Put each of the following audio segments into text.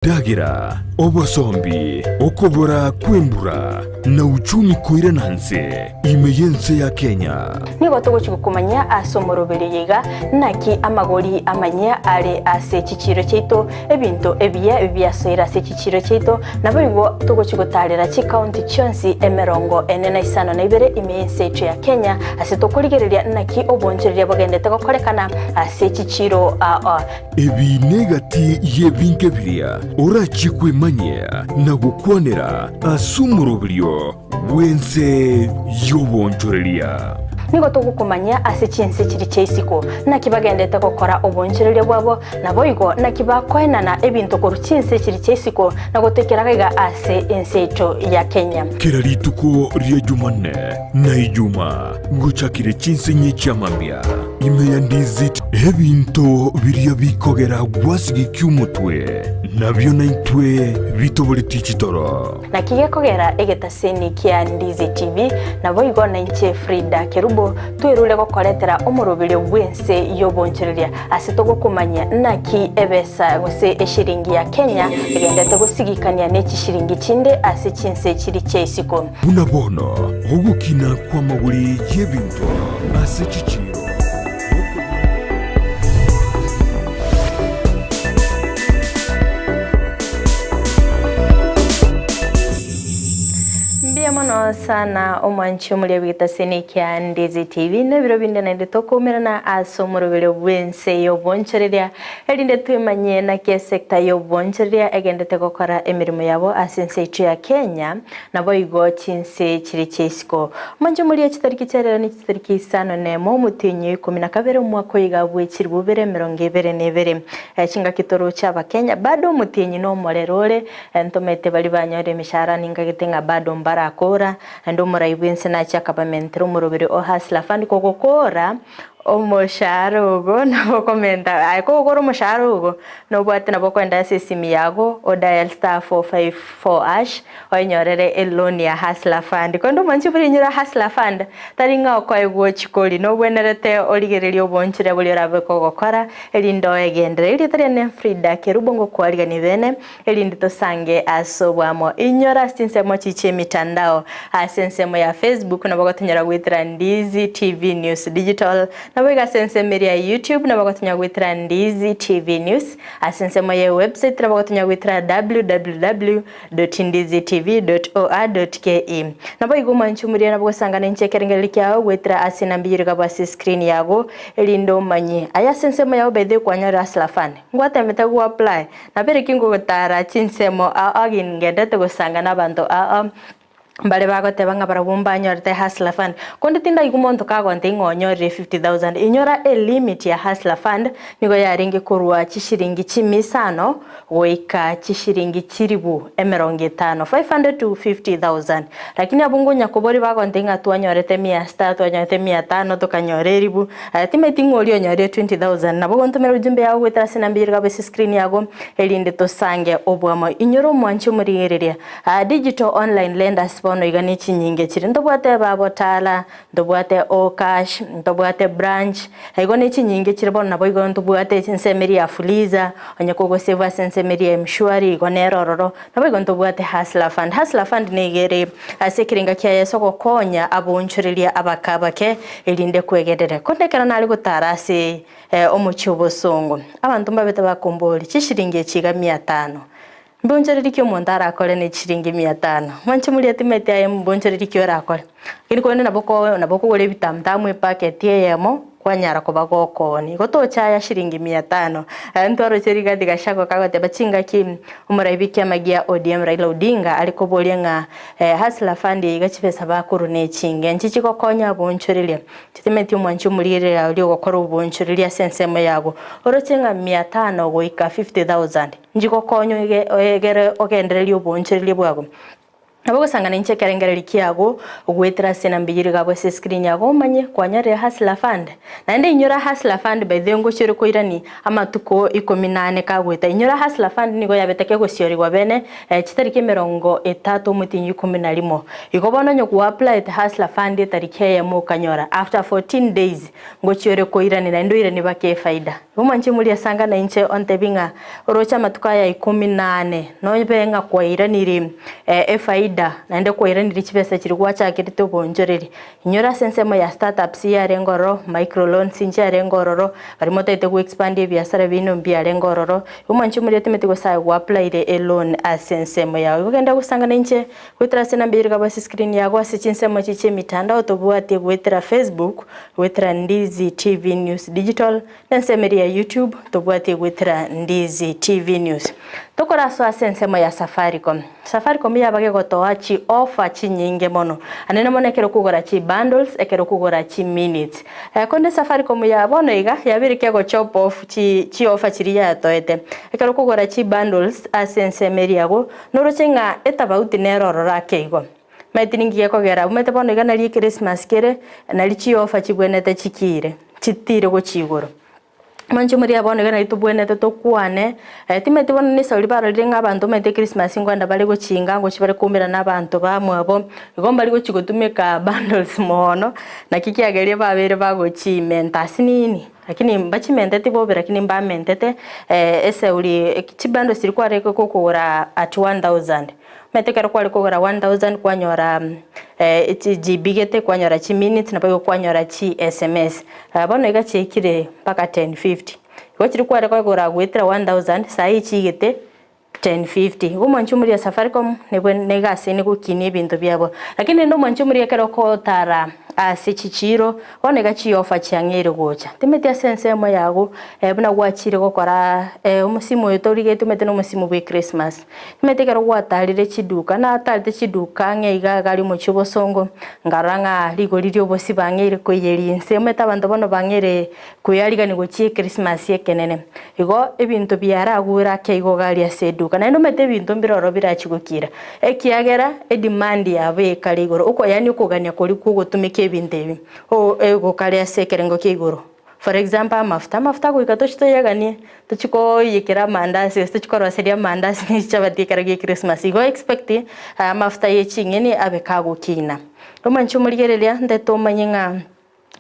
Dagira, obosombi, okobora kwembura, na uchumi koira nanse, imeyense ya Kenya. Nigo tugochiko kumanya asomorobereyega naki amagori amanya ale ase chichiro cheito ebinto ebiyasoira ase chichiro cheito nabo igo tugochiko talera chi county chonsi emerongo enena isano na ibere imeyense ya Kenya ase tokorigereria naki obonchereria bagendete gokorekana ase chichiro ebi negati yebinke biria ora chikwe manya na gukwanera asumurobrio wense Yoboonchoreria. Nigo tugukumanya ase chinse chiri cheisiko nakibagendete gukora obonchereria bwabo nabo igo nakibakoenana ebinto koru chinse chiri cheisiko nagotekeragaiga ase ensecho ya Kenya. Kera rituko ria Jumanne na Ijuma nguchakire chinse nyichiamambia imeya Ndizi ebinto biria bikogera gwasigi kyumutwe nabyo naitwe bitoboreti chitoro nakigekogera egetaseni kia Ndizi TV nabo igo na Ense Fridah Kerubo twirule gokoretera omurobire bwense Yoboonchoreria ase togokumanya naki ebesa gose eshiringi ya Kenya egendete gosigikania neki shiringi chinde ase chinse chiri cheisiko bunabono ogukina kwa maguri yebinto ase chichiro. Mono sana omwanchi omuli bwitaseni kia Ndizi TV nebiro binde nende tokumirana asomurobere bwense Yoboonchoreria elinde twimanye na ke sector Yoboonchoreria egendete gokora emirimo yabo asense ya Kenya nabo igo chinse chiri cheisiko manje muri ekitariki cyarera ni kitariki isano nemo mutinyi 12 umwaka igabwe kiribubere 22 chinga kitoro cyaba Kenya bado mutinyi no morerore entomete bali banyore mishara ninga gitenga bado mbarako ando muraibense na chakabamente rumurubiri ohasla fandi kokokora omusharugo nabo komenta ay kokoro musharugo no bwate nabo kwenda sesimi yago o dial *454# onyorere eloni ya hasla fund kondo manchi buri nyura hasla fund taringa okwaigwo chikoli no bwenerete oligererio obonchire buli rabe kokokora elindo egendere ili tarene Fridah Kerubo ngo kwaliga ni bene elindi tosange asobwamo inyora stinsemo chiche mitandao asensemo ya Facebook nabo gotonyera gwitira Ndizi TV News Digital naboiga sensemo ya YouTube nabo gotonya gwitira Ndizi TV News asensemo ya website nabo gotonya gwitira www.ndizitv.or.ke naboiga manchumuria nabo gosangana nchekerengeli kyao gwitira asinambirika bwa screen yago elindo manye aya sensemo ya obede kwanyara aslafane ngwate metagu apply nabere kingo gotara chinsemo agingedete gosangana abantu mbale bagote banga barabumba nyorte hasla fund konde tinda igumonto kagonte ngonyore 50,000 inyora limit ya hasla fund nigo yaringi kurwa chishiringi chimisano goika chishiringi chiribu emeronge 500 to 50,000 lakini abungunya kobori bagonte ngatwa nyorete 100 nyorete 500 tokanyoreribu timetingo lyo nyore 20,000 nabogonto mero jumbe yawo gwetara sinambiri gabese screen yago elinde tosange obwamo inyoro mwanchi murigereria digital online lenders bono igani chinyinge chiri ndobwate babotala ndobwate okash ndobwate branch igoni chinyinge chiri bono nabo igo ndobwate chinsemeri ya fuliza onyakogo seva sensemeri ya mshwari igone rororo nabo igo ndobwate hasla fund negere asekiringa kya yesoko konya abonchoreria abakabake elinde kwegedere kondekana nali gutarase omuchubo songo abantu mbabete bakomboli chishiringe chiga 500 mbonchereri kyo mondara akole ne chiringi 500 manche muri atimete aye mbonchereri kyo rakole kini kwene naboko gole bitamtamwe packet yemo kwanyara kobagokoni gotochaya shiringi 500 ntwaro cheriga digashako kagote bachinga kim umuraibikia magia ODM Raila Odinga alikobolenga hasla fund igachipesa bakuru ne chinge nchichiko konya Yoboonchoreria chitemeti umwanchi mulire alio gokora Yoboonchoreria sensemo yago orochenga 500 goika 50,000 njiko konyo egere ogendereri Yoboonchoreria bwago Abo sangana inche kerengere kiago gwetera sena mbijiri gabo se screen yago manye kwanyare Hustler Fund naende inyura Hustler Fund by the ngo chiro koirani amatuko 18 ka gweta inyura Hustler Fund nigo yabeteke gociori gwa bene chitariki 30 mutinyu 11 igobono nyoku apply the Hustler Fund tarike ya mu kanyora after 14 days ngo chiro koirani na ndo irani bake faida umanchi muri sangana inche ontebinga orocha matuka ya 18 no benga kwa irani ri faida naende kwa irani richipesa chirikuwa chakirite Yoboonchoreria inyora sensemo ya startups ya rengoro microloans inja rengororo barimo taite ku expand biashara bino mbia rengororo umanchi muri atemete gosa ku apply a loan asensemo ya ugenda gusanga ninche gwetera sena mbiri ka basi screen yago asichinsemo chiche mitandao tobuate gwetera Facebook gwetera Ndizi TV News Digital nensemeri ya YouTube tobuate gwetera Ndizi TV News tokora so asensemo ya Safaricom ya bage gotoa chi offer chi nyinge mono anene mone kero kugora chi bundles ekero kugora chi minutes konde Safaricom ya bono iga yabirike go chop off chi offer chiri ya toete ekero kugora chi bundles asense meriago norochenga etabauti nerorora keigo metiningi yakogera umete bono iga nali Christmas kere nali chi offer chibwenete chikire chitire go chigoro mancho muri abone gana itubwene to kwane timete bona ni sauri bara linga abantu mete Christmas ngwanda bali go chinga ngo chibare kumira nabantu bamwe abo igomba liko chigotumeka bundles mono na kikiagerie babere bago chimenta sinini lakini mbachimentete bobe lakini mbamentete ese uli chibando silikuwa reko kokora at 1000 metekero kwa likogora 1000 kwanyora GB gete kwanyora chi minutes na bayo kwanyora chi SMS bono iga chekire paka 1050 go chiri kwa rekogora gwetera 1000 sai chi gete 1050 umanchu muri ya Safaricom nebo negase ni gukini bintu byabo lakini ndo manchu muri yakero ko tara asichichiro onega chi offer changere gocha timete sensemo yago buna gwachire gokora umusimu yotorige tumete no musimu bwe Christmas timete kero gwatarire chiduka na atarite chiduka ngeiga gali mu chibosongo ngaranga ligo lirio bosi bangere koyeri Ense meta abantu bono bangere kuyaliga ni gochi Christmas yekenene igo ebintu byara agura keigo gali aseduka na ndo mete bintu mbiroro birachigukira ekiagera edemand yabe kaligoro uko yani ukugania kuri kugotumike bindebi ego kale asekerengo kigoro for example mafuta kuikato chito yagani tuchiko yekera mandasi tuchiko roseria mandasi ni chabati karage Christmas igo expect mafuta yechingeni abekago kina romanchu murigerelia ndeto manyinga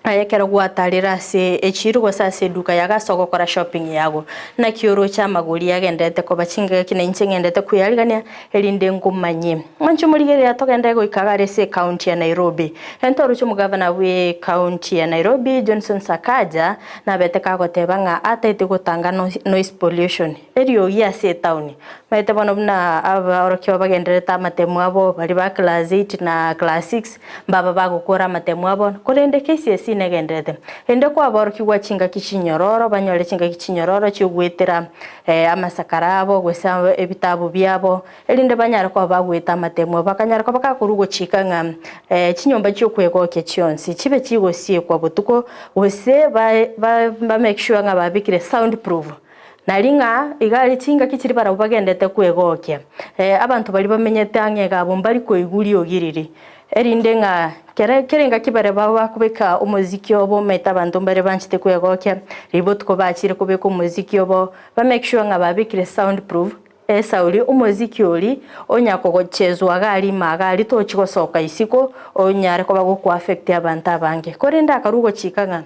ayekera gwatarira se echiru gosase duka yaga soko kora shopping yago na kioro cha maguri yagendete ko bachinga kina inche ngendete kuyaligania elinde ngumanye manchu murigere yatogenda go ikagare se county ya Nairobi ento rucho mugavana we county ya Nairobi Johnson Sakaja na beteka gotebanga ataite gutanga noise pollution eriyo ya se town maite bono na abarokyo bagendere ta matemu abo bali ba class 8 na class 6 baba bagukora matemu abo korende KCSE negendete ende kwa boroki gwachinga kichinyororo banyole chinga kichinyororo chigwetera amasakarabo gwesa ebitabo byabo elinde banyara kwa bagweta matemo bakanyara kwa bakakurugo chikanga chinyomba cyo kwegoke cyonsi chibe chigosie kwa butuko wese ba make sure nga babikire soundproof nalinga igali chinga kichiri bara ubagendete kwegoke abantu bali bamenyete angega bombali ko iguri ogiriri erinde nga kerenga kibare baba kubeka umuziki obo meta bantu mbare banchite kwegoke ribot ko bachire kubeka umuziki obo ba make sure nga babikire soundproof sauli umuziki oli onyako gochezwa gali magali to chikosoka isiko onyare ko bago affect abantu abange korinda akarugo chikanga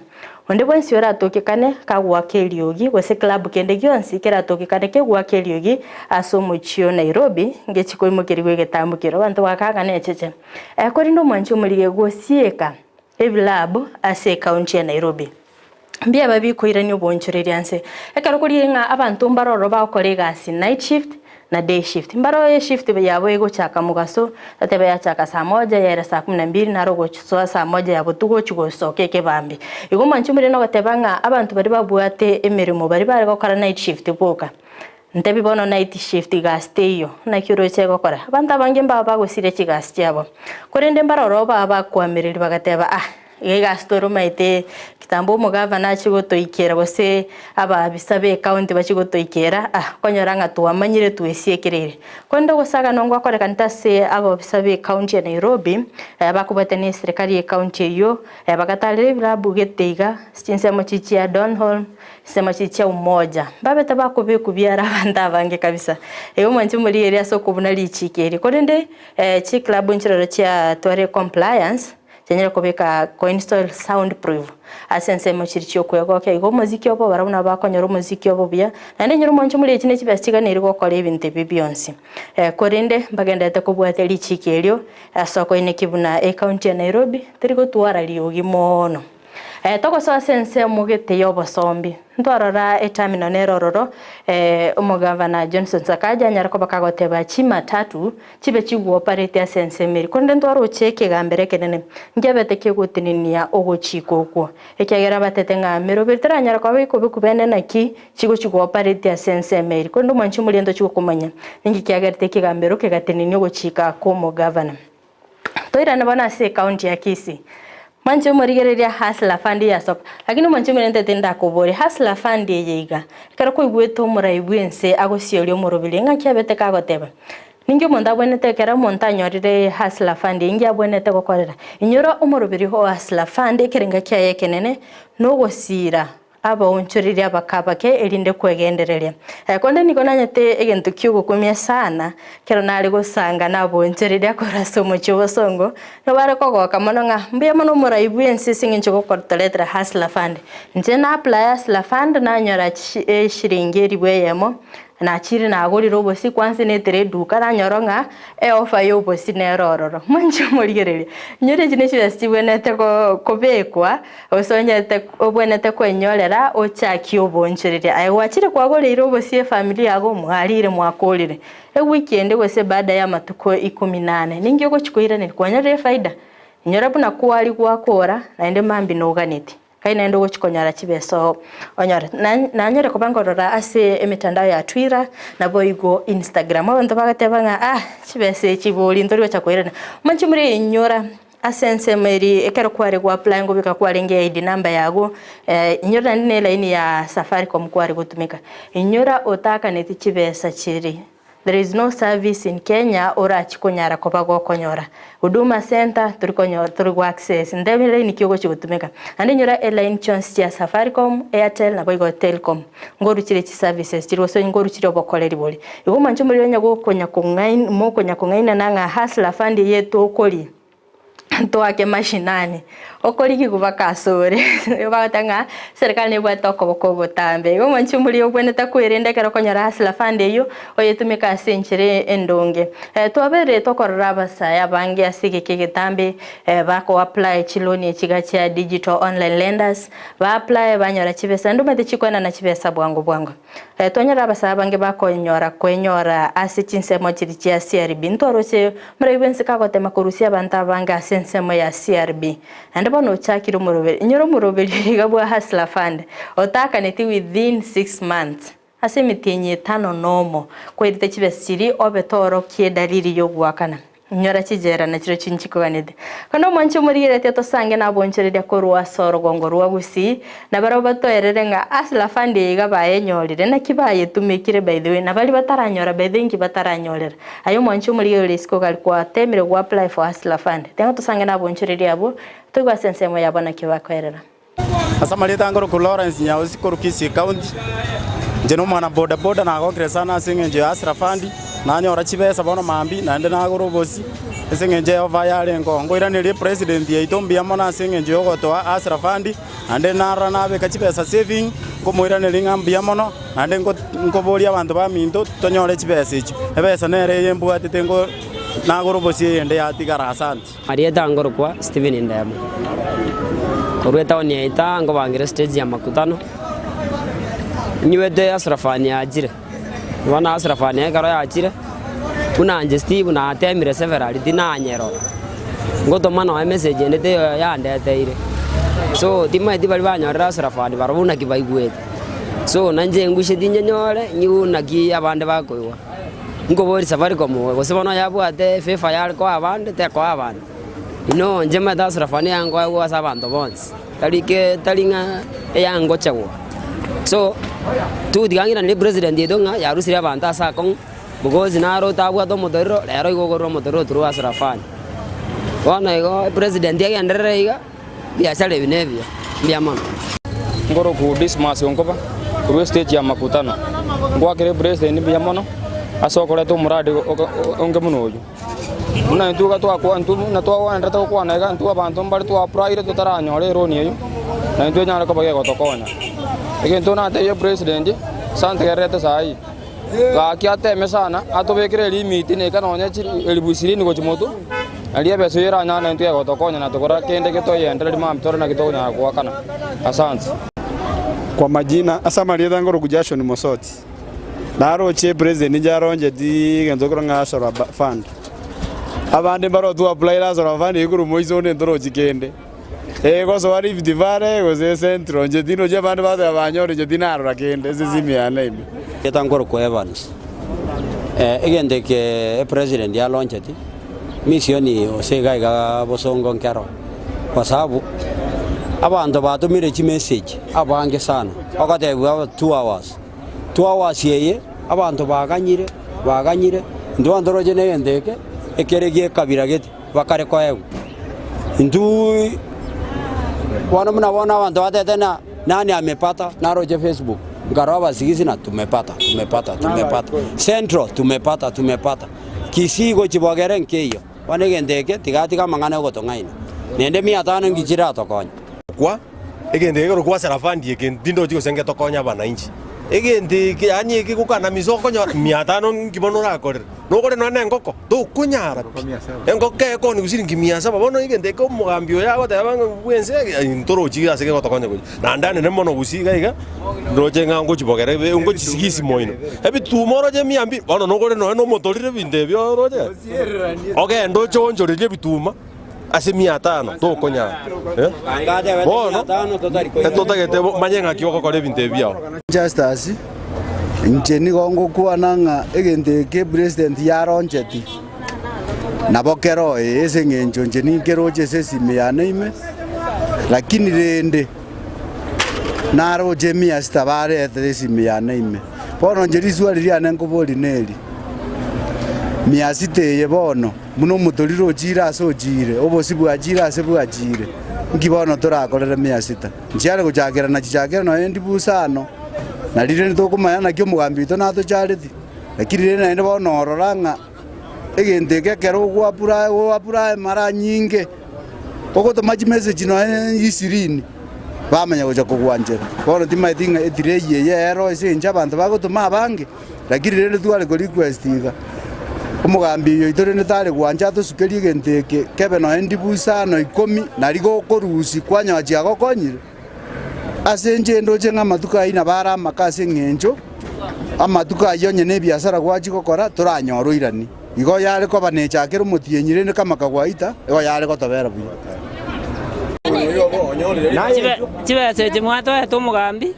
onde bonsi ora tokekane kagwa keliogi wese club kende gyonsi kera tokekane kegwa keliogi asomuchio Nairobi ngechiko imukirigwe getambukiro bantu wakaga necheche korindo mwancho mulige gosieka ebilab ase county ya Nairobi mbia babi koirani Yoboonchoreria Ense ekero kuringa abantu mbaroro bakorega si night shift na day shift mbaro shift yabo ego chaka mugaso tatebe ya chaka saa moja ya saa 12 na rogo chuswa saa moja ya butugo chugosoke kebambi igo manchumire no gatebanga abantu bari babuate emirimo bari bari gukora night shift boka ntebi bono night shift gasteyo na kiro chego kora abantu abange mbaba bagusire kigasty yabo korende mbaroro baba kwamiriri bagateba gastoro maite kitambo mugavana chigotoikera gose aba bisabe county bachigotoikera konyora ngatu amanyire twesiekerere kwenda gosaga nongwa koreka ntase aba bisabe county ya Nairobi bakubatene serikali ya county yo bakatalire bilabu geteiga sinsemo chichi ya Donholm sema chichi ya Umoja babeta bakubiara banda bange kabisa eyo mwanchi muri area so kubuna lichikeri korende chi club nchiroro cha tore compliance chenyera kubeka coinstall soundproof asense mochiricho kwego kaigo muziki obo barabuna bakonyora muziki obo bia nande nyoro mwanchi muri chine chibasiga neriko kore ibintu bibionsi korende bagendete kubwate lichikerio soko ine kibuna county ya Nairobi terigo twara liogi mono toko so sense mugete yobo sombi ntwarora etamino nerororo umugavana Johnson Sakaja nyarako bakagoteba chima tatu chibe chigwo operate sense meri konde ntwaro cheke gambere kenene ngebete kegutininia ogochiko kwo ekegera batete ngamero bitara nyarako biko bikubene naki chigo chigwo operate sense meri konde mwanchi muliendo chigo kumanya ningi kyagerte kigambero kegatinini ogochika ko mugavana toira nabana se county ya Kisii manche morigereria hasla fund ya sop lakini manche murente tenda kubore hasla fund yeiga kara ko igweto muraibu Ense agosierio morobili ngakyabete kagoteba ninge monda bwenete kera montanyorire hasla fund ingi abwenete gokorera inyora umorobili ho hasla fund kerenga kyaye kenene no gosira Yoboonchoreria bakabake erinde kwegendereria konde niko nanyete egento kyugo kumya sana kero nari gosanga Yoboonchoreria koraso mochobosongo no bare kogoka mono nga mbiya mono muraibu Ense singincho gokortoletra hasla fund nje na apply hasla fund na nyora shiringeri bweyemo na chiri na agoriro obosi kwanse netere duka na nyoronga offer yo obosi nerororo mancho morigereria nyore jine chibesti bwenete kobekwa osonyete obwenete kwenyorera ochaki Yoboonchoreria aiwachire kwagoriro obosi family yago mwarire mwakorire weekend gose baada ya matuko 18 ningi ogochikoira ne kwanyore Fridah nyora buna kwali gwakora naende mambi noganete kaina ndo gochikonyara chibeso onyora nanyore kubangorora ase emitandao ya Twitter na boigo Instagram abantu bagatebanga chibese chiboli ndori bachakoirana manchi muri nyora asense meri ekero kware gwa apply ngo bika kwarenge ID number yago nyora ne line ya Safaricom kware gutumika nyora otaka neti chibesa chiri. There is no service in Kenya ora chikonyara kobago konyora Huduma Center turiko access ndebile nikyogo chigutumika andi nyora line chance ya Safaricom Airtel na boigo Telcom ngoru chire chi services chiro so ngoru chire obokoleri boli igo mancho muri nyago konya kongaina nanga hasla fund yetu okoli toake mashinani okoliki kubaka sore yobatanga serikali nebwata okoboko tambe go manchi muri obweneta kwirinde kero konyara hasla fund yo oyetumika senchire endonge twabere tokorora abasaya bangi asige kegetambe bako apply chiloni echigachi ya digital online lenders ba apply banyora chibesa ndumete chikwana na chibesa bwango tonyara abasaya bangi bakonyora kwenyora asichinsemo chirichi ya CRB ntoroche muraibense kagotema kurusia banta banga sensemo ya CRB bono chakiro murobeli nyoro murobeli gabwa hasla fund otaka neti within 6 months ase mitenye 5 nomo kwedite chibesiri obetoro kie dalili yo gwakana nyora chijera na chiro chinchiko ganede kono mancho murire teto sange Yoboonchoreria korwa soro gongorwa Gusii na baroba toerere nga hasla fund yiga bayenyorire na kibaye tumekire by the way na bali bataranyora by the way bataranyolera ayo mancho murire risko gali kwa temire gwa apply for hasla fund tengo to sange Yoboonchoreria abo tugwa sensemo yabona kibakorera asamalita ngoro ku Lawrence nyausi ko Kisii county jeno mwana boda na go kresana singenje hasla fund na nyora chibesa bono mambi na ndena goro bosi singenje ova yale ngo iranire president ya itombia mona singenje ogoto hasla fund ande nara nabe kachibesa saving ko moiranire ngambia mono ande ngo boli abantu ba mindo tonyore chibesa ichi ebesa nere yembu atitengo na goro bosi ende yatigara asante Marieta ngoro kwa Steven Ndemo korweta onieta ngo bangira stage ya makutano nywede asrafani ajire wana asrafani karo ajire unanje Steve na atemire several dinanyero ngoto mana wa message ndete ya ndete ire so dimai dibali banyora asrafani barabuna kibaigwete so nanje ngwishe dinyonyore nyuna ki abande bakoiwa ngo bori Safaricom gosebona yabwate fefa yal ko abande te ko abande ino njema da Asrafani yango wa sabanto bonds talinga yango chawo so tu digangira ni president yedonga yarusi abantu asakon because naro tabwa to modero lero igogoro modero turu Asrafani wana igo president yagendere iga biashara binebia biamana ngoro ku Dismas onkoba ku stage ya makutano ngwakire president biamana asokole to muradi onge munoyo una ntuga twakwa ntu na twawa ndata kwa na ga ntu abantu mbali twa pride tutaranyore roni yo na ntu nyara ko bage gotokonya egento na te president sante gerete sai ga kiate mesana atobekire limit ne kanonya elibusiri ni gochimoto aliya beso yera na ntu ya gotokonya na tokora kende keto yendele mamtoro na kito nya kwa kana asante kwa majina asamaria ngoro kujasho ni mosoti naro che president jaronje di gento kronga shora fund abande baro tu apply la sora fund iguru moizone ndoro jikende goso wari vidivare goze centro nje dino je bande bado abanyore je dinaro rakende zizimi anaime yetangoro ko Evans egende ke president ya launcheti misioni osega iga bosongo nkero kwa sababu abantu batumire chi message abange sana okatebwa 2 hours yeye abantu baganyire ndo ndoroje neyendeke ekeregie kabira gete bakare kwa yego ndu wana mnaona abantu watetena nani amepata naroje Facebook ngaroba sigisi na tumepata central tumepata Kisii go chibogere nkeyo wanegendeke tigati kama ngane gotongaina nende 500 ngichira tokonya kwa egendeke ro kwa Sarafandi egendindo jiko senge tokonya bana inchi egende yani ekikukana misoko nya 500 ngibonora korera nokore none ngoko tukunyara engoko eko ni gusiringi 700 bono egende ko mugambio yago tabanga bwense ntoroji aseke gotokonya kuji na ndane nemono gusiga iga roje ngango chibogere ngo chisigisi moino ebi tumoro je 200 bono nokore no motorire binde byo roje oge ndo chonjore je bituma ase 500 tukunyara bono totagete manyenga kioko kore binde byo Justice ncheni gongo kuananga egende ke president yaronjeti nabokero ese ngenjo ncheni keroje sesime yanaime lakini rende naro jemia stabare sesime yanaime bono njeri swali anengo boli neli miasite yebono muno mutoriro jira so jire obosibu ajira sebu ajire ngibono torakorere miasita nchiare kujakera na chijakera no endi busano na rire nitokumanya nakyo mugambi to nato charity lakini rire naende bono ororanga egende kekero gwa pura mara nyinge poko to maji message no isirini bamanya goja kugwanjera bono timaithinga etire yero ise njabantu bagotuma abange lakini rire twale ko request iga umugambi yo itore netare gwanja to sukeri gendeke kebe no endi busano 10 narigo korusi kwanya chiago konyire asenje ndoje ngamatuka ina bara makase ngenjo amatuka yonye ne biashara gwaji gukora turanyorwo irani igo yale ko banecha kero mutienyire ne kama kagwaita igo yale ko tabera bu chibe seje mwato eto mugambi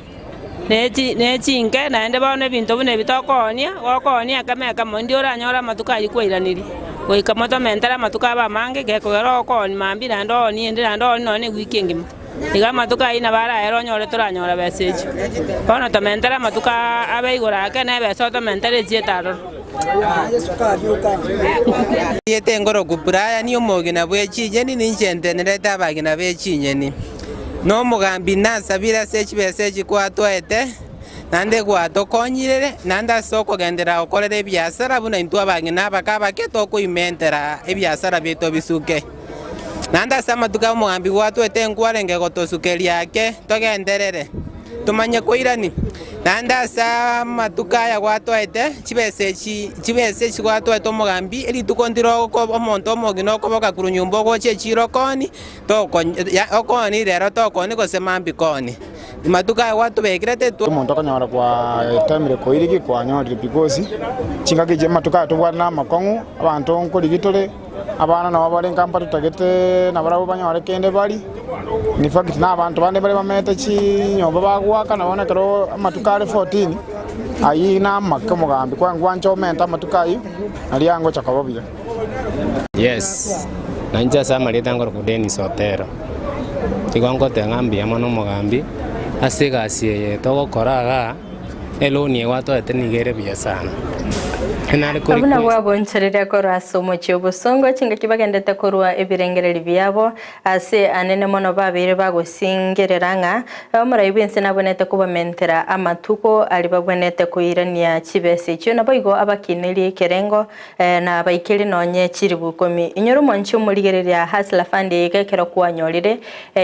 nechi nke naende bone bintu bune bitokonia gokonia kama ndio ranyora matuka yikwiraniri goikamoto mentara matuka ba mange gekogero koni mambi nando ni ndira ndo none weekend iga matuka ina bara ero nyore turanyora message kono to mentara matuka abeigora ke ne beso to mentare jietaro yete ngoro kupuraya ni omogina bwechi jeni ninchente nereta bagina bechi nyeni no mugambi nasabira sechi besechi kwa toete nande kwa tokonyire nanda soko gendera okorere biashara buna intwa bagina bakaba keto kuimentera ebiashara bito bisuke nanda sama tuka mugambi watu etengwarenge gotosukeri yake togenderere tumanye koirani nanda sama tuka ya watu ete chibesechi watu eto mugambi eli tukondiro ko omonto mogino ko boka kurunyumbo go chechiro koni to okoni rero to koni ko semambi koni matuka ya watu bekirete to omonto kanyora kwa tamire koiriki kwa nyori because chingake je matuka to bwana makongu abantu nkoligitole abana na bale nkampa tutagete na barabo banyore kende bali ni fact na abantu bande bale bamete chi nyomba bagwaka na bona kero matukale 14 ayi na makka mugambi kwa ngwancho menta matukai ali yango chakabobya yes na nje sama leta ngoro kudeni sotero tigongo tengambi amono mugambi asiga asie togo koraga eloni wato etenigere bia sana abuna Yoboonchoreria korwa somo chiobosongo chinga kibagendete korwa ebirengereri byabo ase anene mono babire bagosingereranga omuraibu Ense nabonete kubamentera amatuko ali babonete kuirania chibese cyo naboigo abakineri kerengo na baikeri nonye chiribu 10 inyoro monchi umurigereria Hustler Fund igekero kwanyorire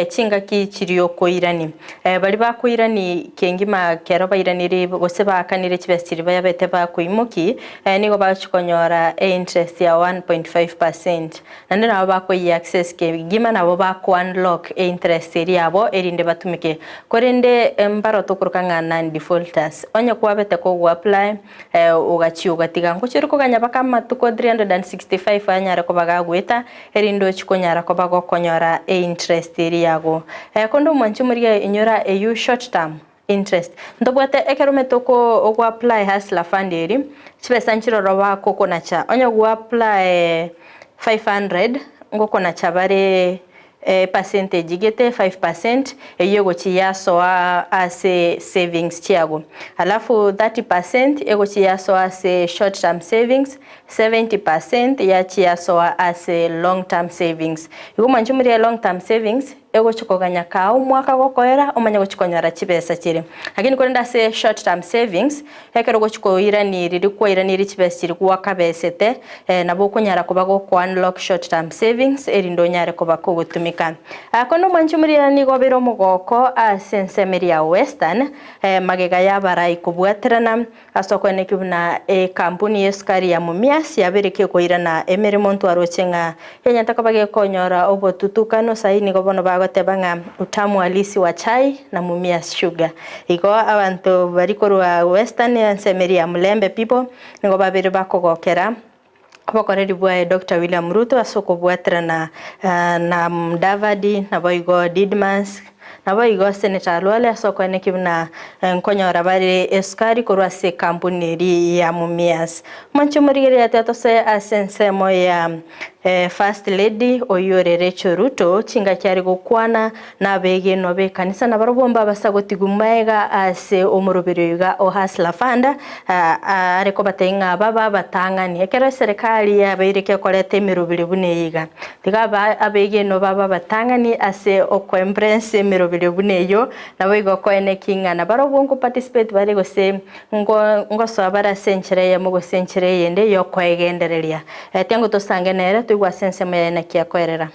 chinga kichirio kuirani bali bakuirani kengima kero bairanire gose bakanire chibese chiri bayabete bakuimuki nigo bachikonyora interest ya 1.5% nande nabo bakoyi access ke gima nabo bako unlock interest yabo erinde batumike korende mbaro tokurukanga non defaulters onye kwabete ko apply ugachi ugatiga ngochiriko ganya bakama tuko 365 anyara ko bagagweta erindo chikonyara ko bagokonyora interest yago kondo mwanchi muri inyora eu short term interest ndobwate ekerume toko ogu apply Hustler Fund eri chibesa nchiro roba koko nacha onye gu apply 500 ngoko nacha bare percentage gete 5% eyego chiyaso ase savings chiago alafu 30% ego chiyaso ase short term savings 70% ya chiyaso ase long term savings iguma nchumuri long term savings ego chikoganya ka umwaka gokoera omanya gochikonyara chibesa chiri lakini kwenda se short term savings ekero gochikoira ni riri kwaira ni chibesa chiri kwakabesete nabo konyara kubago ko unlock short term savings erindo nyare kubako gutumika akono manchumuri ni gobero mugoko Ense meria western magega ya barai kubwaterana asoko ne kibuna kampuni yeskari ya mumias yabereke koira na emerimo ntwaro chenga yenyata kabage konyora obotutukano saini gobono bagotebanga utamu halisi wa chai na mumias sugar iko abantu barikorwa western Ense meria mulembe people ngo babere bakogokera abakoreri bwa Dr. William Ruto asoko bwaterana na Mudavadi na boigo Didmas na boigo Senator Lwale asoko ne kibuna nkonyora bari eskari korwa se kampuni ya mumias manchumurigeria tatose Ense moya First Lady Oyorere Ruto chinga cyari gukwana na bege no be kanisa na barobomba basagotigumaiga ase omurubiriga o Hustler Fund ariko batenga baba batangani ekera serikali yabaireke kolete mirubiri buneyiga tigaba abege no baba batangani ase okwembrance mirubiri buneyo nabo igokone kinga na barobongo participate bari gose ngo so bara century ya mugo century yende yokwegendereria tengo tosangenera tuigwa Ense mena kia kwerera.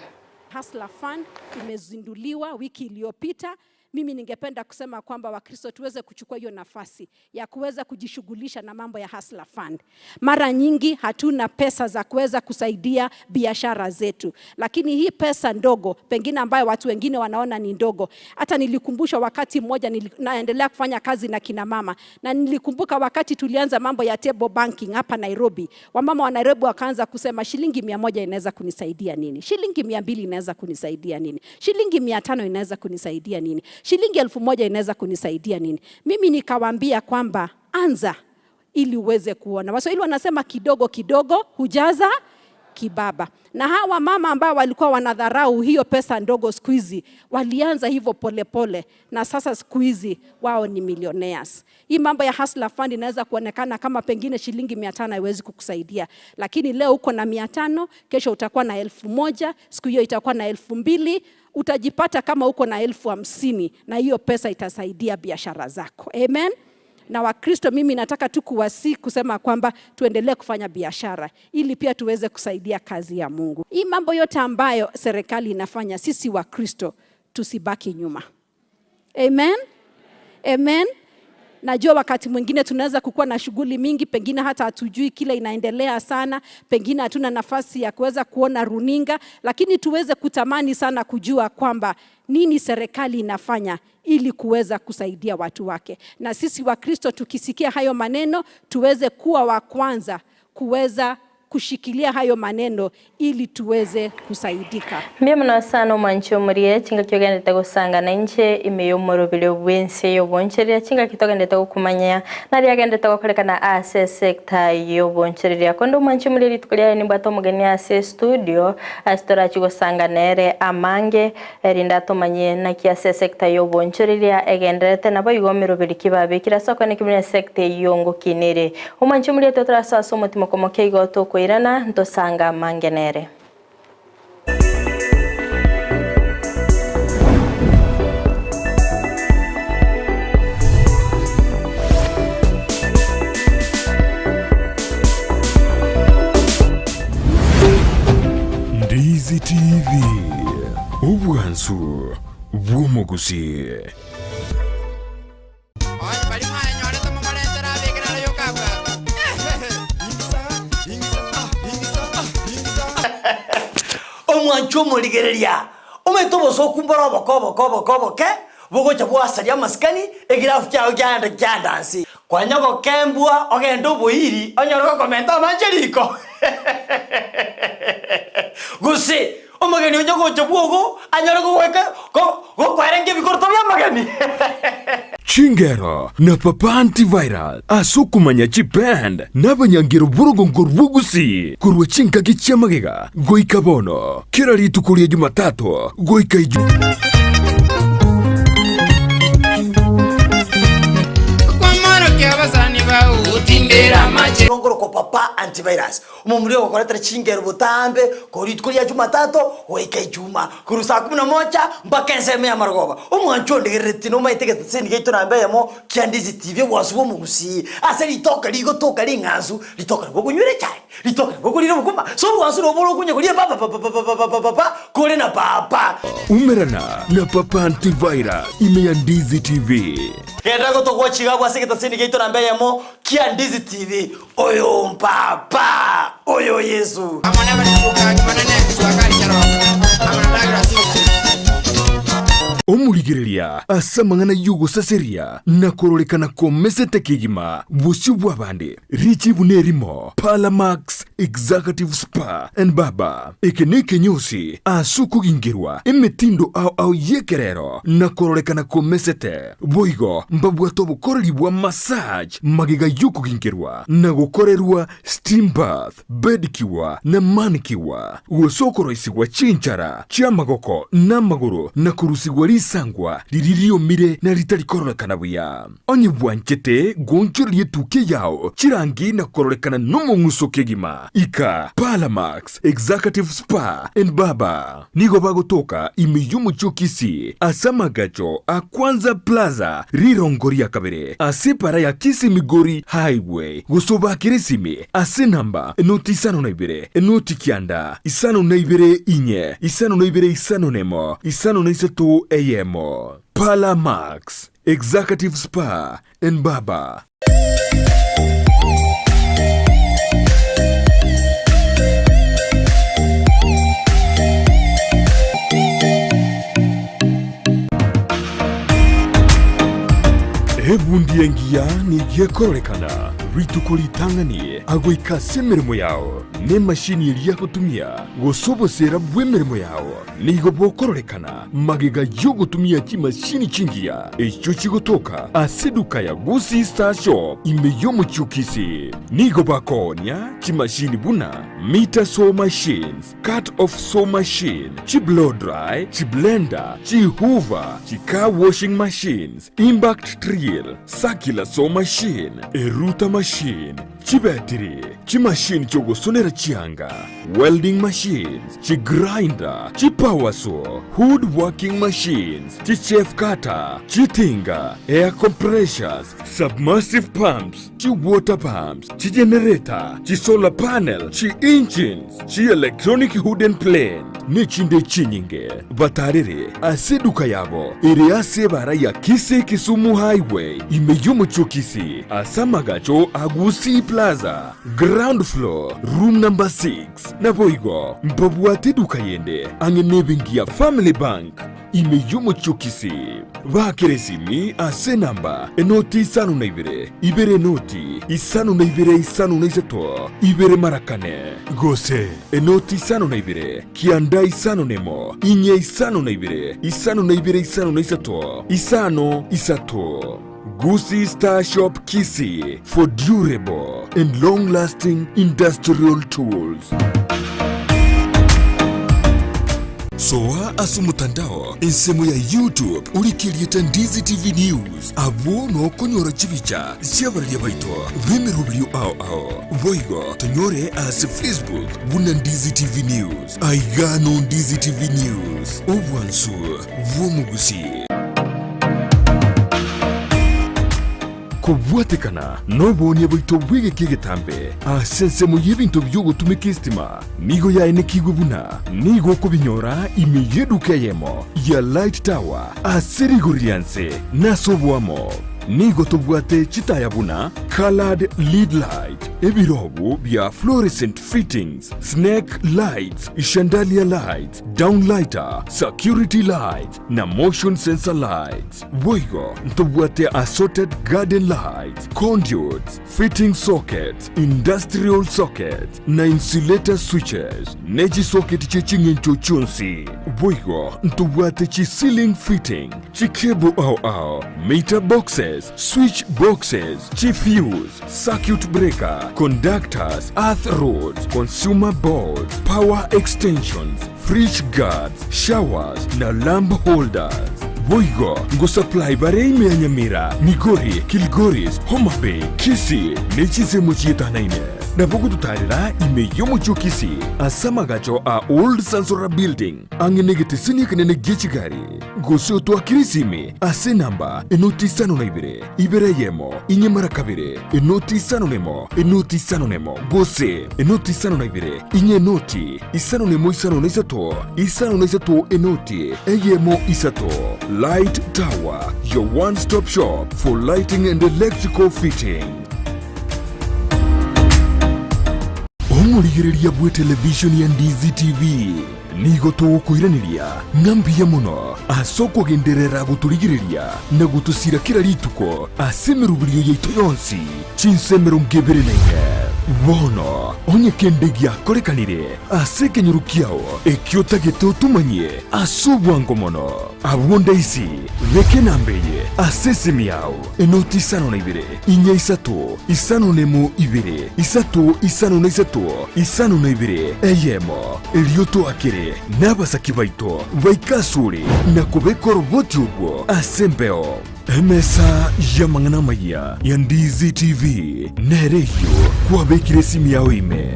Hustler Fund imezinduliwa wiki iliyopita. Mimi ningependa kusema kwamba Wakristo tuweze kuchukua hiyo nafasi ya kuweza kujishughulisha na mambo ya Hustler Fund. Mara nyingi hatuna pesa za kuweza kusaidia biashara zetu. Lakini hii pesa ndogo, pengine ambayo watu wengine wanaona ni ndogo. Hata nilikumbusha wakati mmoja naendelea kufanya kazi na kina mama. Na nilikumbuka wakati tulianza mambo ya table banking hapa Nairobi. Wamama wa Nairobi wakaanza kusema shilingi 100 inaweza kunisaidia nini? Shilingi 200 inaweza kunisaidia nini? Shilingi 500 inaweza kunisaidia nini? Shilingi 1000 inaweza kunisaidia nini? Mimi nikawaambia kwamba anza ili uweze kuona. Waswahili wanasema kidogo kidogo hujaza kibaba. Na hawa mama ambao walikuwa wanadharau hiyo pesa ndogo siku hizi walianza hivyo polepole na sasa siku hizi wao ni millionaires. Hii mambo ya Hustler Fund inaweza kuonekana kama pengine shilingi 500 haiwezi kukusaidia, lakini leo uko na 500, kesho utakuwa na 1000, siku hiyo itakuwa na 2000, utajipata kama uko na 50,000 na hiyo pesa itasaidia biashara zako. Amen. Na Wakristo mimi nataka tu kuwasi kusema kwamba tuendelee kufanya biashara ili pia tuweze kusaidia kazi ya Mungu. Hii mambo yote ambayo serikali inafanya, sisi Wakristo tusibaki nyuma. Amen. Amen. Najua wakati mwingine tunaweza kukua na shughuli mingi, pengine hata hatujui kile inaendelea sana, pengine hatuna nafasi ya kuweza kuona runinga, lakini tuweze kutamani sana kujua kwamba nini serikali inafanya ili kuweza kusaidia watu wake. Na sisi Wakristo tukisikia hayo maneno tuweze kuwa wa kwanza kuweza kushikilia hayo maneno ili tuweze kusaidika. Mbia mna sana Yoboonchoreria chinga kyogenda tagusanga na Ense imeyomoro bile Ense Yoboonchoreria chinga kitogenda tagukumanya na ryagenda tagukorekana ase sector Yoboonchoreria kondo Yoboonchoreria tukulia ni bato mugeni ase studio astora chigusanga nere amange erinda tomanye na kiase sector Yoboonchoreria egenderete na bayigomero bili kibabe kira soko ne kimene sector yongo kinere Yoboonchoreria totrasa somo timoko keigo to koirana ntosanga mangenere. Ndizi TV Ubwansu Gusii. Yoboonchoreria umetoboso kumbora boko ke bugocha bwasaria maskani egirafu kyao kyanda kyandansi kwanyoko kembua ogendo boiri onyoro komenta manjeriko Gusii omageni onyo gocha bwogo anyoro gweka go kwarenge bikorto bya magani Chingero na papa antiviral asukumanya chipend n'abanyangiro burugongo Gusii kurwa chinka gicyamagega goikabono kira ritukurie Jumatatu goikaiju Ngoro ko papa antivirus umumuri ko koletera chingero butambe ko ritkuria Jumatatu oika Ijuma kurusa 11 mpaka nseme ya marogoba Yoboonchoreria tino maitege tsini geito nambe yamo kia Ndizi TV wasubo mu Gusii ase litoka ligo toka linganzu litoka bokunywere chai litoka bokulira bukuma so wansu robolo kunye kulia papa kole na papa umerana na papa antiviral ime ya Ndizi TV kenda go to kwachiga bwa seketa tsini geito nambe yamo kia Ndizi TV oyo mpapa oyo Yesu amana balishuka kimanane kuswakali charo amana dagira sisi omurigereria asamangana yugo saseria na korolekana komesete kigima busi bwabande richi bunerimo Palamax Executive Spa and Baba ekeneke nyosi asuku gingerwa emetindo au yekerero na korolekana komesete boigo mbabwa tobo korolibwa massage magiga yuko gingerwa na gukorerwa steam bath bedikiwa na manikiwa usokoro isigwa chinchara chiamagoko na maguru na kurusigwa risangwa liririo mire na ritari korolekana buya onye bwanchete Yoboonchoreria tuke yao chirangi na korolekana nomunguso kegima ika Palamax Executive Spa and Baba nigo bagotoka imeyumu chokisi asamagacho akwanza plaza rirongoria kabere asepara ya Kisii Migori highway gusoba kirisime ase namba enoti isano na ibere enoti kianda isano na ibere inye isano na ibere isano nemo isano na isatu eyemo Palamax Executive Spa and Baba. Ebundi engia ni yekorolekana ritukulitangani agoika semeremo yao ne mashini iria kutumia gosobosera bwemeremo yao nigo bokorolekana magiga yogutumia chimashini chingia echo chigotoka aseduka ya Gusii Star Shop imeyomo chukisi nigo bakonya chimashini buna meter saw machines cut off saw machine chi blow dry chi blender chi hoover chi car washing machines impact drill circular saw machine eruta machine chi battery chi machine chogosonera chianga welding machines chi grinder chi power saw wood working machines chi chef cutter chi tinga air compressors submersive pumps chi water pumps chi generator chi solar panel chi engines chi electronic hood and plane ni chinde chinyinge batarere aseduka yabo iri asebara ya Kisii Kisumu highway imeyumu chokisi asamagacho Gusii Plaza ground floor room number 6 na boigo mbabwate duka yende angenebingia Family Bank imeyomo chokisi bakeresimi ase namba enoti isano na ibere enoti isano na ibere isano na isato ibere marakane gose enoti isano na ibere kianda isano nemo inye isano na ibere isano na isato isano isato. Gusii Star Shop Kisii for durable and long-lasting industrial tools. Soa asu mutandao ensemo ya YouTube ulikirieta Ndizi TV News abo no konyora chibicha siabarya baito bemerubrio ao voigo tonyore as Facebook buna Ndizi TV News aigano Ndizi TV News obwansu vumugusi kubwatekana nobonia boito bwege kigetambe asensemo y'ebintu byogutumika istima nigo yaene kigubuna nigo kubinyora imiyeduka yemo ya Light Tower aserigurianse nasobwamo nigo tubwate chitayabuna colored lead light ebirobu bya fluorescent fittings snake lights chandelier lights downlighter security lights na motion sensor lights boigo tubwate assorted garden lights conduits fitting sockets industrial sockets na insulator switches neji socket chichingencho chonsi boigo tubwate chi ceiling fitting chi cable au meter boxes switch boxes, chief fuse, circuit breaker, conductors, earth rods, consumer boards, power extensions, fridge guards, showers na lamp holders. Boigo ngo supply bare ime ya Nyamira, Migori, Kilgoris, Homa Bay, Kisii nechize mochieta naine. Na bogu tutarira ime yomo chokisi asamagacho a old Sansora building angenegete sini kanene gechigari goso to akirisime ase namba enoti sano na ibere yemo inye marakabire enoti sano nemo gose enoti sano na ibere inye noti isano nemo isano na isato enoti eyemo isato. Light Tower, your one-stop shop for lighting and electrical fitting. Omurigereria bwe television ya Ndizi TV nigo tugukwiraniria ngambia muno asoko genderera guturigireria na gutusira kira rituko asemerubirio yeito yonsi chinsemero ngebere naine bono onye kendegia korekanire asekenyurukiao ekiotagete utumanye asubwango mono abonda isi reke nambeye asesemiao enoti isano na ibere inye isato isano nemo ibere isato isano na ibere eyemo elioto akere n'abasaki baito baikasure na kubekora roboti ubwo asembeo emesa yamangana maya ya Ndizi TV nereyo kwabekire simu yawe ime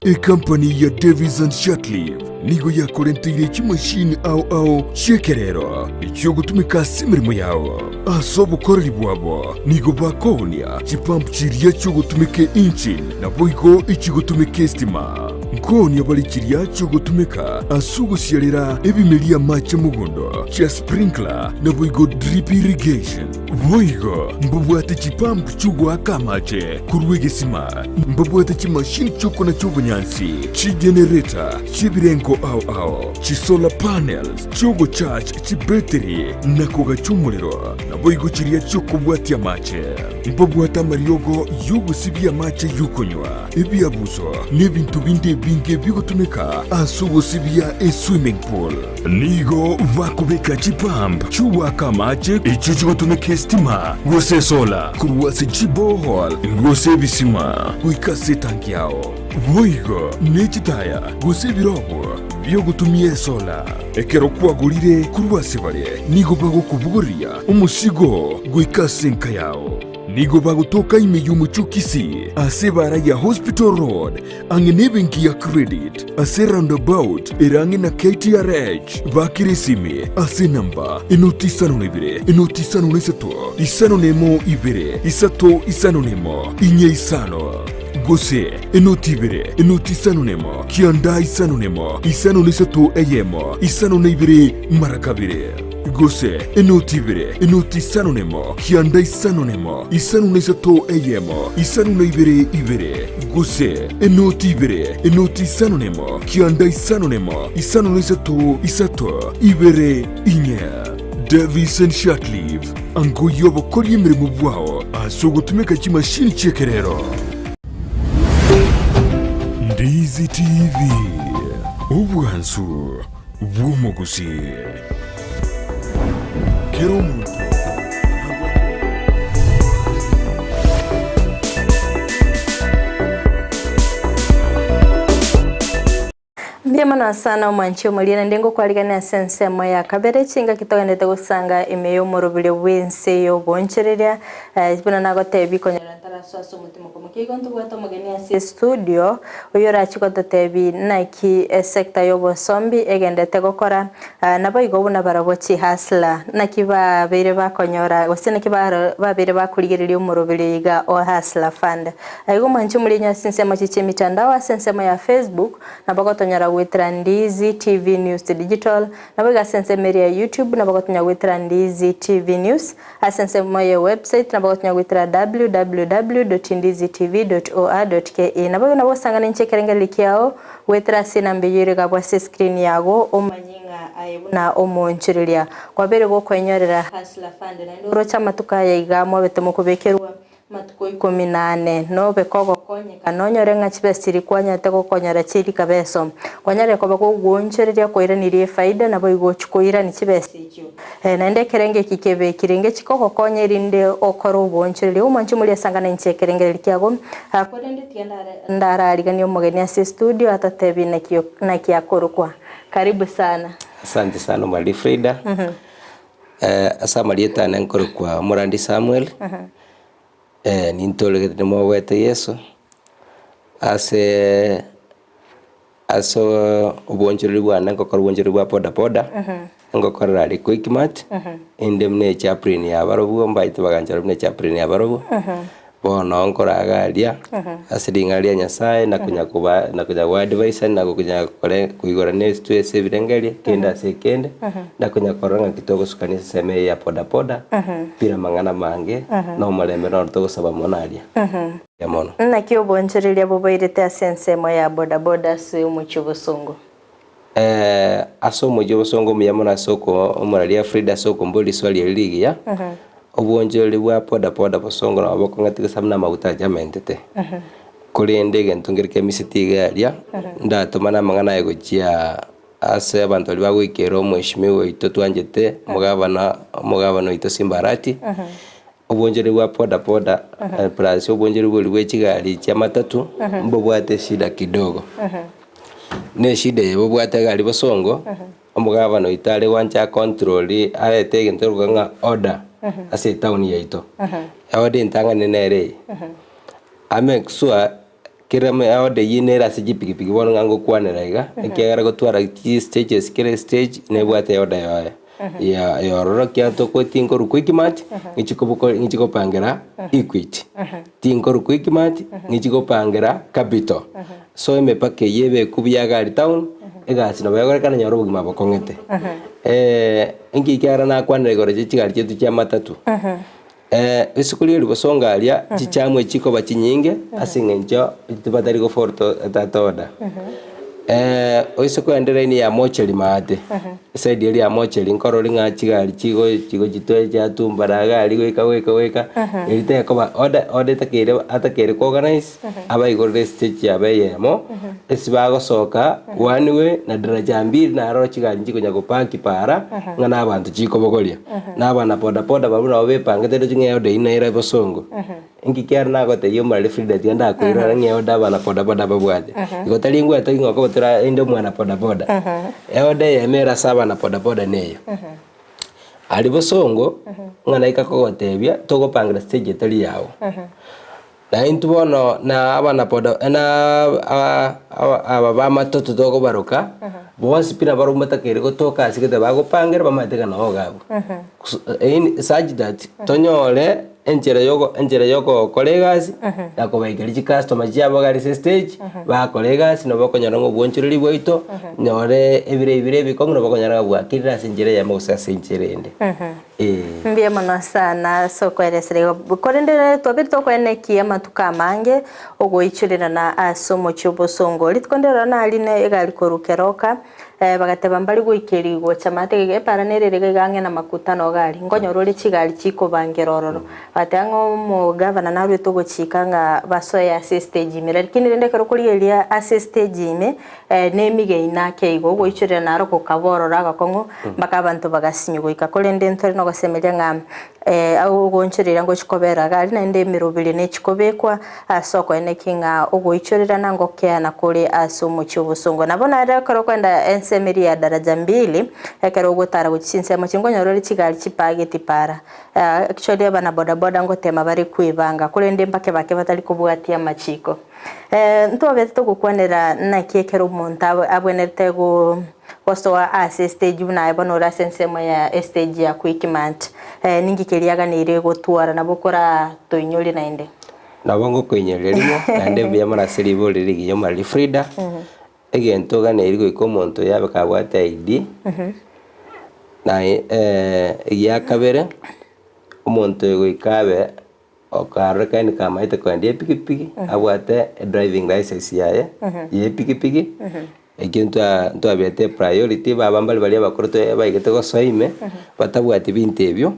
a company ya Davis and Shutleaf nigo yakorentire chimashini au chekerero icho gutumika simirimo yawo asobo koreri bwabo nigo bakonia chipampu chiriya cyo gutumika engine na boigo ichi gutumika stima nkoni abali chiriya cyo gutumika asugusyalira ebimelia mache mugondo cha sprinkler na boigo drip irrigation boigo mbubwate chipampu chugwaka mache kurwegesima mbubwate chimashini choko na chobunyansi chi generator chibirengo au chi solar panels chogo charge chi battery na koga chumuliro na boigo chiriya choko bwati ya mache mbubwata mariogo yugo sibia mache yukonywa ebiabuso n'ebintu bindi binge bigutumika asugo sibia swimming pool nigo vakubeka chipamp chuwaka mache icho chigutumika stima gose sola kuruwase chibohol gose bisima wikase tanki yao boigo nechitaya gose birobo byo gutumie sola ekero kwagurire kuruwase bare nigo bagukubuguria umusigo gwikase nka yao nigo bagutoka imeyumu chukisi ase bara ya Hospital Road angenebenki ya credit ase roundabout erange na KTRH bakiresime ase namba enoti isano nemo ibere isato isano nemo inye isano gose enoti ibere enoti isano nemo kianda isano nemo isano nesato eyemo isano na ibere marakabire Gusii inoti ibere inoti isano nemo kianda isano nemo isano na isato eyemo isano na ibere Gusii inoti ibere inoti isano nemo kianda isano nemo isano na isato ibere inya Davis and Shatleaf ango Yoboonchoreria emirimo bwao asogotumika kimashini chekerero Ndizi TV ubwansu bw'Gusii Kerubo Mbiamana sana mwanchi omulira ndengo kwaligana sense moya kabere chinga kitogendete gusanga emeyo morobire wense Yoboonchoreria ibona nagote bikonyera ntaraso mutima komukigo ntugwata mugeni ase studio oyora chikoto tebi naki sector y'obosombi egendete gukora nabo igobuna barabochi hasla nakiba bere bakonyora gosene kiba babere bakurigiriria omorobire iga o hasla fund aigo mwanchi mulinya sense mochiche mitandao sense moya Facebook nabagotonyara gwitira Ndizi TV News Digital nabaga sense media YouTube nabagotonya gwitira Ndizi TV News asense moya website nabagotonya gwitira www.ndizitv.or.ke nabaga nabosanga n'inchekerenge likiao gwitira sinambiyire gabwa screen yago omanyinga ayibuna Yoboonchoreria kwabere gokwenyorera hasla fund na ndoro chama tukaya igamo betemo kubekerwa matuko 14 no bekogo konyeka nonyore ngachibesiri kwanyate gokonyara chiri kabeso kwanyare ko Yoboonchoreria koiranirie faida nabo igochikoira ni chibesicho na ndekerenge kikebe kirenge chikoko konyerinde okoro Yoboonchoreria umanchi muri sangana inchekerenge likiago akorende tienda ndara aligani omugeni ase studio atatebi na kiakorukwa karibu sana. Asante sana Mali Fridah. Asa Marieta nankorukwa Murandi Samuel. Nintole ketemo wete Yesu ase aso Yoboonchoreria bwana ngokora Yoboonchoreria poda ngokora ali quickmat indemne chaplain ya barobu mbaite baganjara ne chaplain ya barobu bono ngora agalia asiringalia Nyasaye na kunya wa advice na kunya kore kuigora next to sevirengelia kenda sekende na kunya koranga kitogo sukani seme ya poda pira mangana mange no malembe no to saba monalia ya mono na Yoboonchoreria bobairete asense moya boda se umuchubusongo aso mujubusongo muyamona soko omuralia Fridah soko mboli swali ligi ya Yoboonchoreria poda bosongo na bokongatika samna mauta jamentete kurende gentungirike misitiga ya ndatomana mangana yegochia ase abantu bagwikero mweshimiwe ito twanjete mugabano ito Simbarati Yoboonchoreria poda plus Yoboonchoreria bwechigali cha matatu mbobwate shida kidogo ne shida yebobwate gali bosongo omugabano itale wancha control arete gentunganga order ase town yaito awade ntanga nenere make sure kirame awade yinera ase jipikipiki bono ngango kwanera iga ekegara gotwara stages kire stage ne bwate order yae ya yororo kyato ko tinko rukwikimati ngichiko pangira equity tinko rukwikimati ngichiko pangira capital so emepake yebe kubyagali town egasi no bayagora kana nyoro bugima bokongete ingi kyara na kwanere gore chigali chetu cha matatu isukuli libosongalia chichamwe chiko bachinyinge asingenjo tubatari go forto tatoda oisoko endere ni ya mocheli maate side ile ya mocheli nkoro linga chigali chigo chitoe cha tumbaraga ali weka elite koba order takere ko organize aba igore stage abayemo esibago soka one way na daraja mbili na aro chigali chiko nyago paki para ngana abantu chiko bogolia na bana poda babuna obepanga tedo chinge de ina ira bosongo ingi kyara na gote yo Mali Fridah tianda kuira ngeo da bana poda babwate igotali ngwa takingo ko tura endo mwana poda eode yemera saba na poda neyo ali bosongo ngana ikakogotebia togopangira stage tali yawo na intubono na abana poda na aba matoto togo baroka bosi pina barumata kere gotoka asigete bagopangira bamateka na ogabo in such that tonyole enjera yoko kolegasi na kubaikira chi customer chiabo gari stage ba kolegasi no bakonyara ngo bwonchoreri bwaito nyore ebire bikongro bakonyara bwakirira sinjere ya musasa incherende mbia mono sana so kweresere korendere twabirito kwenekia matuka mange ogoichurira na asomo chobosongo litkondera na aline egali korukeroka bagateba mbali goikerigo chamatege paranerere gange na makutano gari ngonyorore chigali chiko bangerororo batango mu governor na rweto gochikanga basoya assistage ime lakini rende karo kurigeria assistage ime nemige inake igo goichurira na roko kaborora gakongo bakabantu bagasinyo ikakolende ntore no gosemelia ngam au gonchurira ngo chikobera gari na ende mirubili ne chikobekwa soko ene kinga ogoichurira na ngokea na kuri asomo chobosongo nabona ara karo kwenda Ense meri ya daraja 2 ekero gotara guchinse machingo nyorori chigali chipageti para actually abana boda ngotema bari kwibanga kurende mpake bake batari kubwatia machiko ntobete gukwanira na kiekero montawe abwenerete go gosoa stage una ebonora sensemo ya stage ya quickmart ningikiriaga nire gotwara nabukora toinyori naende nabongo kwenyelerimo nande byamara seribo lirigiyo mali Fridah egento ga nerigo ikomonto yabe kabwata ID na ya kabere omonto ego ikabe okareka ni kama ite kwandie pikipiki abwate driving license yaye ye pikipiki egento ndo abete priority babambali bali abakoroto baigete go soime batabwati bintebyo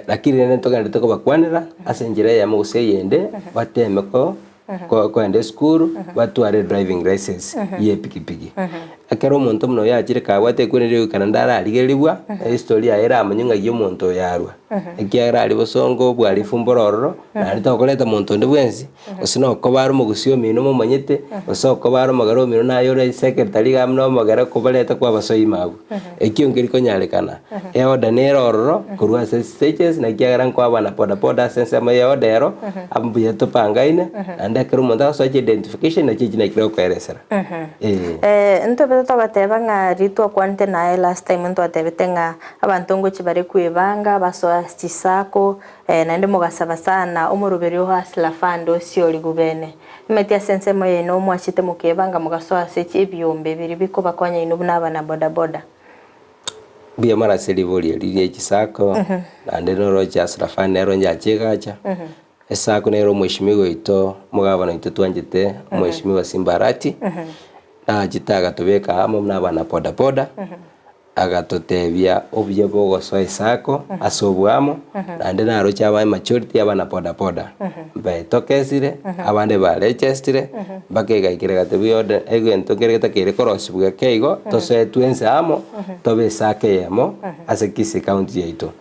lakini nene toka ndito bakwanira asenjira ya muguse yende batemeko kwende school batware driving license ye pikipiki akero omonto muno yachire kabwate kwenere kanandara aligelibwa historia era amanyunga yo monto yarwa ekiara ali bosongo bwali fumbororo na litokoleta monto ndebwensi osino kobaro mugusio mino momanyete osoko baro magaro mino nayo re secretary gamno magara kobaleta kwa basoyi mabu ekiongeri konyarekana eoda nerororo kurwa stages na kiara kwa bana poda sense amaye odero ambuye to pangaine ande kero monta so identification na chijina kiro kweresera nto bateba nga ritwa kwante na last time nto atebetenga abantu ngo chibare kwibanga baso chisako na ndimo gasaba sana umuruberi ho hasla fando sioli gubene metia sense moye no mwachite mukebanga mugasoa sechi ebyombe biri biko bakwanya ino n'abana boda bia mara selivoli lili chisako na ndeno roja hasla fando ero nyachegacha esako nero mweshimigo ito mugabana ito twanjite mweshimigo Simbarati na jitaga tubeka hamo n'abana boda agatotebia obye bogo so isako asobwamo nande naro cyaba maturity abana boda betokesire abande balecestire bakegayikire gatebiyode egento kereta kire korosibwa keigo tose twense amo tobe sake yamo ase Kisii county yaito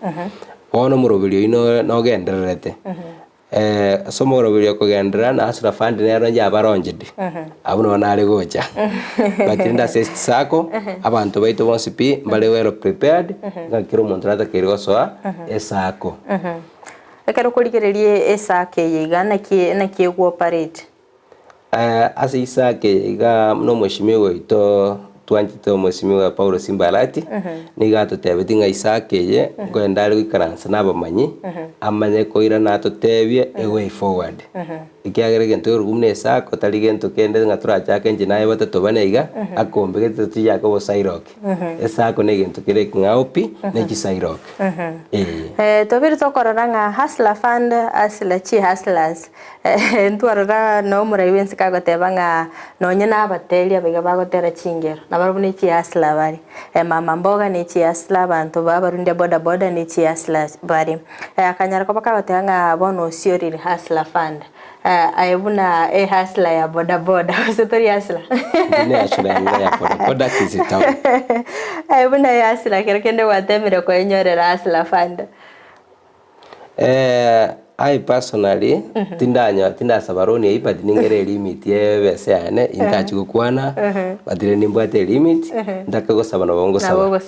ono murobelio ino no gendererete somoro biri okugendera na asura fund nero nja baronjidi abuno nari gocha batinda sest sako abantu baito bonsipi bale wero prepared ngakiro montrata kiro soa esako ekero kurigererie esake yiga na kiego operate ase isake yiga no mweshimiwe ito twanjito mweshimiwe Paulo Simbarati nigato tebetinga isake ye ngoendali kwikaransa nabamanyi amanye koira nato tebye a way forward ikiagere gento rugumne sako tali gento kende ngatura chake njinaye batatu baneiga akombe gete tiyako bo Sairok esako ne gento kire ngaupi ne Sairok tobiri tokoranga hasla fund asla chi haslas ntwarara no muraiwensi kagotebanga nonyena abatelia biga bagotera chingero nabarubune chi hasla bari mama mboga ne chi hasla bantu babarunde boda ne chi hasla bari akanyara ko bakagotanga bono siori hasla fund ayebuna hasla ya boda usitori hasla ne hasla ya boda kizitao ayebuna hasla kerekende watemire ko enyorera hasla fund I personally tinda sabaroni ipati ningere limit ye besane intachi gukwana badire nimbwate limit ndaka go sabana bongo sawa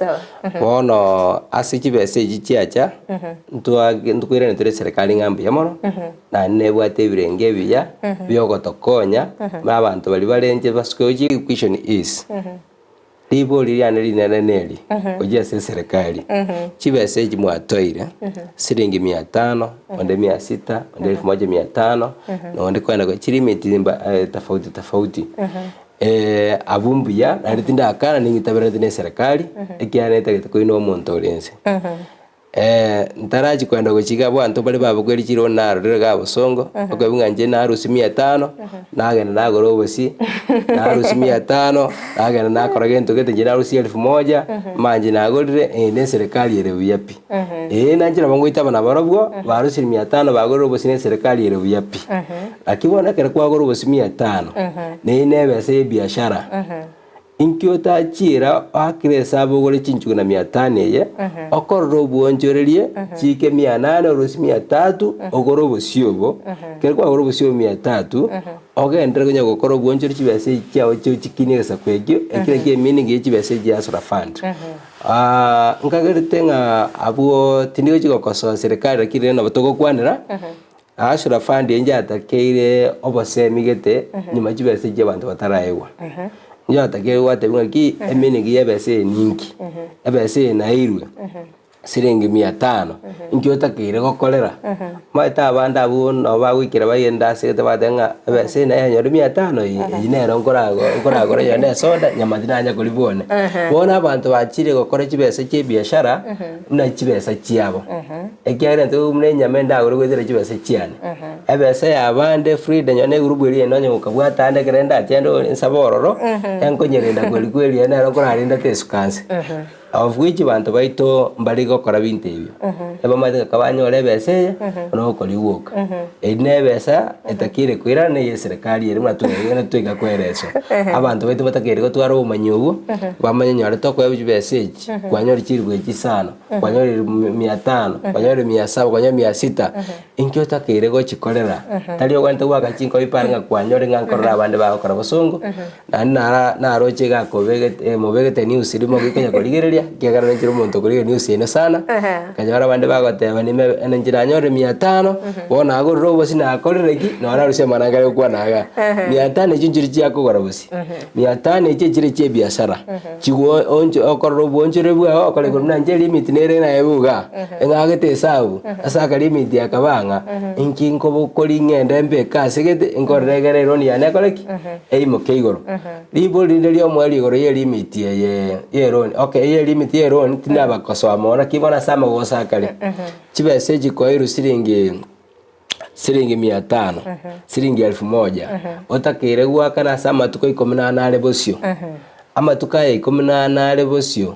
bono asiki bese gichiacha ntukwire netere serikali ngambi yamono na nebwate birenge biya byogotokonya abantu bali balenje basuke question is Libo liliane lineneneli ojia se serikali chibesa eji mwatoire siringi 500 onde 600 onde 1500 na onde kwenda kwa chilimiti tofauti abumbuya naritinda akana ningitabira tine serikali ekianeta gitakoino omonto orense ntaraji kwenda guchiga bwantu bali babo kweli chiro naro rega bosongo okabinga nje na harusi 500 nagenda nagoro obosi na harusi 500 nagenda nakora gento gete nje na harusi 1000 manje nagorire ne serikali ere buyapi nanjira bangoita bana barabwo barusi 500 bagoro obosi ne serikali ere buyapi akibona kere kwa goro obosi 500 ne bese biashara inkyota chira akire sabo gore chinchuku na 500 ye okorro Yoboonchoreria chike 800 orosi 300 ogoro bosiobo kere kwa ogoro bosiobo 300 ogendere gonya gokoro Yoboonchoreria chibese chiao chikinesa kwegyo ekire ke meaning ye chibese jasura fund nkageritenga abo tindigo chikokoso serikali kire na batogo kwanira asura fund enja atakeire obosemi gete nyuma chibese je bantu bataraewa njata ke wate ngaki emeningi yebese ninki ebese na irwe siringi 500 inkyota kire gokorera maita abanda abo no bagwikira bayenda sete batenga ebese na yanyo 500 inero nkora yone soda nyamadina kulibone bona abantu bachire gokora chibese che biashara na chibese chiabo ekiare nto mune nyamenda uri gwetera chibese chiane ebese abande Fridah nyone urubwiri enonye ukabwata ande kerenda atendo nsabororo enkonyerenda kweli ene nkora arinda tesukanse avuichi bantu baito mbali gokora binte ebyo ebamate kabanyore bese no koliwoka enebesa etakire kwira ne serikali eri matugena twiga kwereso abantu baito batakire gotwara umanyobu bamanyanyore toko ebyo bese kwanyori chirwe chisano kwanyori 500 kwanyori 700 kwanyori 600 inkyo takire go chikorera tali ogwante waka chinko ipanga kwanyori ngankora abande bakora bosongo na roche gakobege mobegete news irimo gikenya koligereria kiagara njiro muntu kuri news ino sana kanyara bande bagoteba ni njira nyore 500 bona agorro bosi na akorereki no araruse manangare kwa naga 500 jinjiri cyako gorobosi 500 cyekire cye biashara kigo onjo okorro Yoboonchoreria bwa okole guruna nje limit nere na ebuga engagete sabu asaka limit yakabanga inkinko bokori ngende mbe kasegete inkorregere roni ya nekoleki eimo keigoro libo lilio mwali goro ye limit ye roni okay ye limit ye roni tinaba koso amona kibona sama gosakale chibese jikoiru siringi 500 siringi 1000 otakire gwakana sama tuko 18 bosio ama tukaye 18 bosio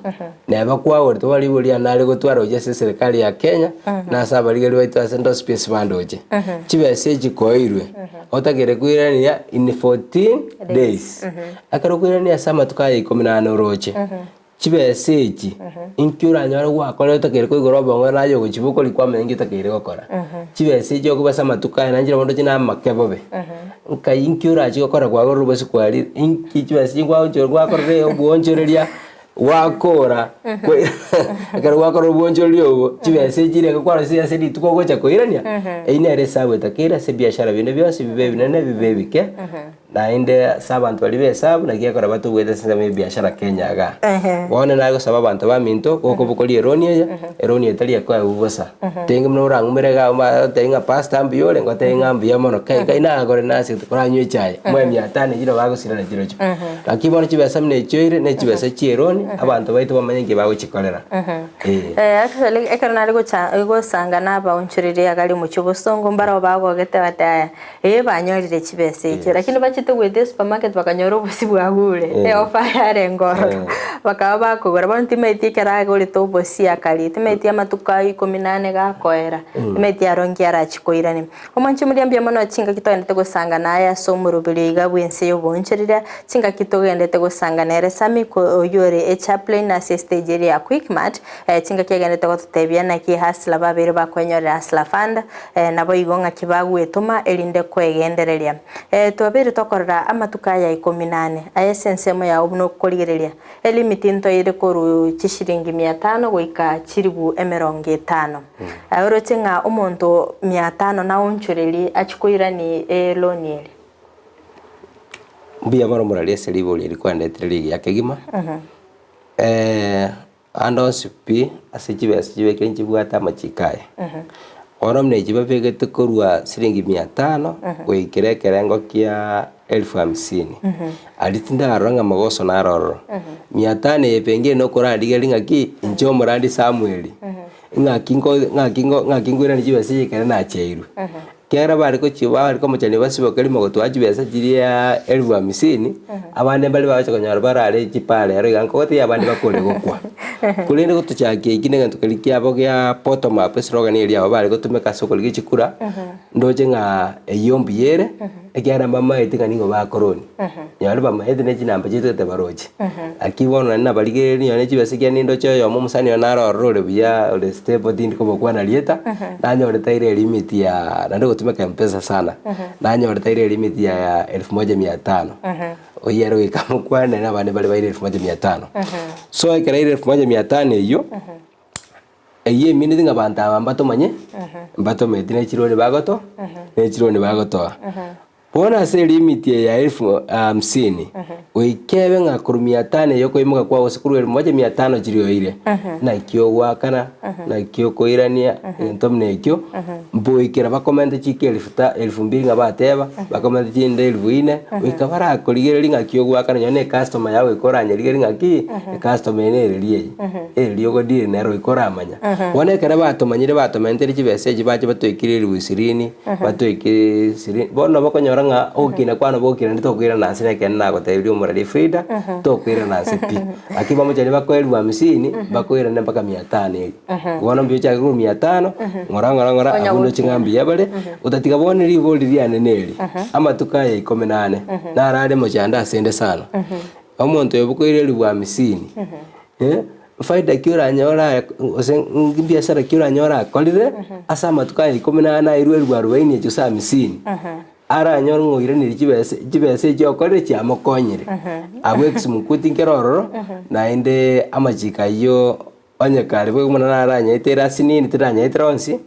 neba kwawo twali boli anale gotwara oje serikali ya Kenya na saba ligeli waitwa sendo space bandoje chibese jikoirwe otakire kwirania in 14 days akaro kwirania sama tukaye 18 roche chibese echi inkyura nyara gwakora otakire kwigoro bongo nayo gochibuko likwa mengi takire gokora chibese echi okubasa matuka nanjira bondo china makebobe nka inkyura chikokora gwagoro bosi kwali inki chibese ngwa gwakora Yoboonchoreria wakora akara wakora Yoboonchoreria obo chibese chire kwara siasa dituko gocha koirania einere sabe takira se biashara bine byose bibebi nene bibebike nainde sabantu bali besabu nagiye kora batu bwete sema biashara Kenya ga wona nago sababa bantu baminto koko bukoli eronia tali kwa ubosa tenga mnora ngumere ga ma tenga pasta mbiyole ngotenga mbiya mono kai na gore nasi kora nywe chai mwe 500 jiro bago sira jiro cho lakini chibesa mne choire ne chibesa chieroni abantu baito bamanye bago chikolera actually ekarna go sanga na Yoboonchoreria gali mu chibosongo mbara bago gete bataya banyorire chibesa icho lakini tugwete supermarket bakanyoro bosi bwagure ofa yare ngoro bakaba bakugura bantu meti karago to bosi akali timeti amatuka 18 gakoera timeti arongi arachikoirani omanchi muri ambia mono chinga kitogende gusanga naya somurubiri gabu Ense Yoboonchoreria chinga kitogende gusanga nere sami ko yore chaplain na stage area quick mat chinga kigende gutebia na ki hasla babere bakwenyora hasla fund nabo igonga kibagu etuma elinde kwegendereria tobere tokorra amatuka ya 18 ayesensemo ya obno koligereria elimiti nto ire koru chishiringi 500 goika chiribu 50 oro chenga omonto 500 na Yoboonchoreria achikoirani lonieri mbia mara muralia seribo ilikuwa ndetreligi yake gima Ando sipi ase chibesa chibeke nchibwata amachikaye. Oromne chibabegete korwa siringi 500 goikere kerengo kia 50,000. Alitinda aranga magoso na roro. 500 yepenge no korandiga lingaki incho morandi Samueli. Ngakingwira ni chibesa chikere na cheiru. Kera bari ko chiba bari ko muchani basibo kali magoto chibesa chiria 50,000 abane bali bacha konyara barare chipale ari gankote abane bakole gokwa. Kulinde gutuchakie ikinega tukalikia abo ya bottom up slogan eri abo bari gutumeka soko ligichikura ndoje nga eyombi yere ekera mama etinga ningo ba koroni yari bama edine chinamba chitete baroje akibona na baligere ni yone chibese kya nindo choyo mo musani yona rorore buya ole step dindi ko bokwana lieta nanyo taire limit ya nando gutumeka mpesa sana nanyo taire limit ya 1500 oyero ikamukwana na bane bali baire 1500 so ekera 1500 iyo eye minute nga banta mbato manye mbato medine chirone bagoto ne chirone bagoto bona se limit ya 50,000 oikebe nga kurumia 5 yoko imuka kwa usikuru 1500 chirio ile na ikyo wakana na ikyo koirania ntomne ikyo mboikera ba comment chike 2,000 nga bateba ba comment chinde 4,000 uikabara koligere linga kyo wakana nyone customer yawe ikoranya ligere ngaki customer ene liye liyo dire nero ikoramanya bona kera batomanyire batomentere chibese chibache batoikire 20 batoikire 20 bona bakonyora nga okina kwana bokira nditokwira nasi nekena gotebiri umurari Fridah tokwira nasi pi akiba mujani bakoelwa 50 bakoira ne mpaka 500 bona mbyocha 500 ngora abuno chingambi yabale utatiga bone riboli riane neri ama tukaye 18 narade mujanda asende sana omuntu yobukoire ribwa 50 Fridah kiura nyora biashara kiura nyora kolire asa matukaye 18 irwe rwa 40 chusa 50 ara nyorongo irene chibese chokore chiamokonyire abwekisi mukuti nkerororo naende amachika yo onyekare bwe mwana aranya itera sinini tiranya itronsi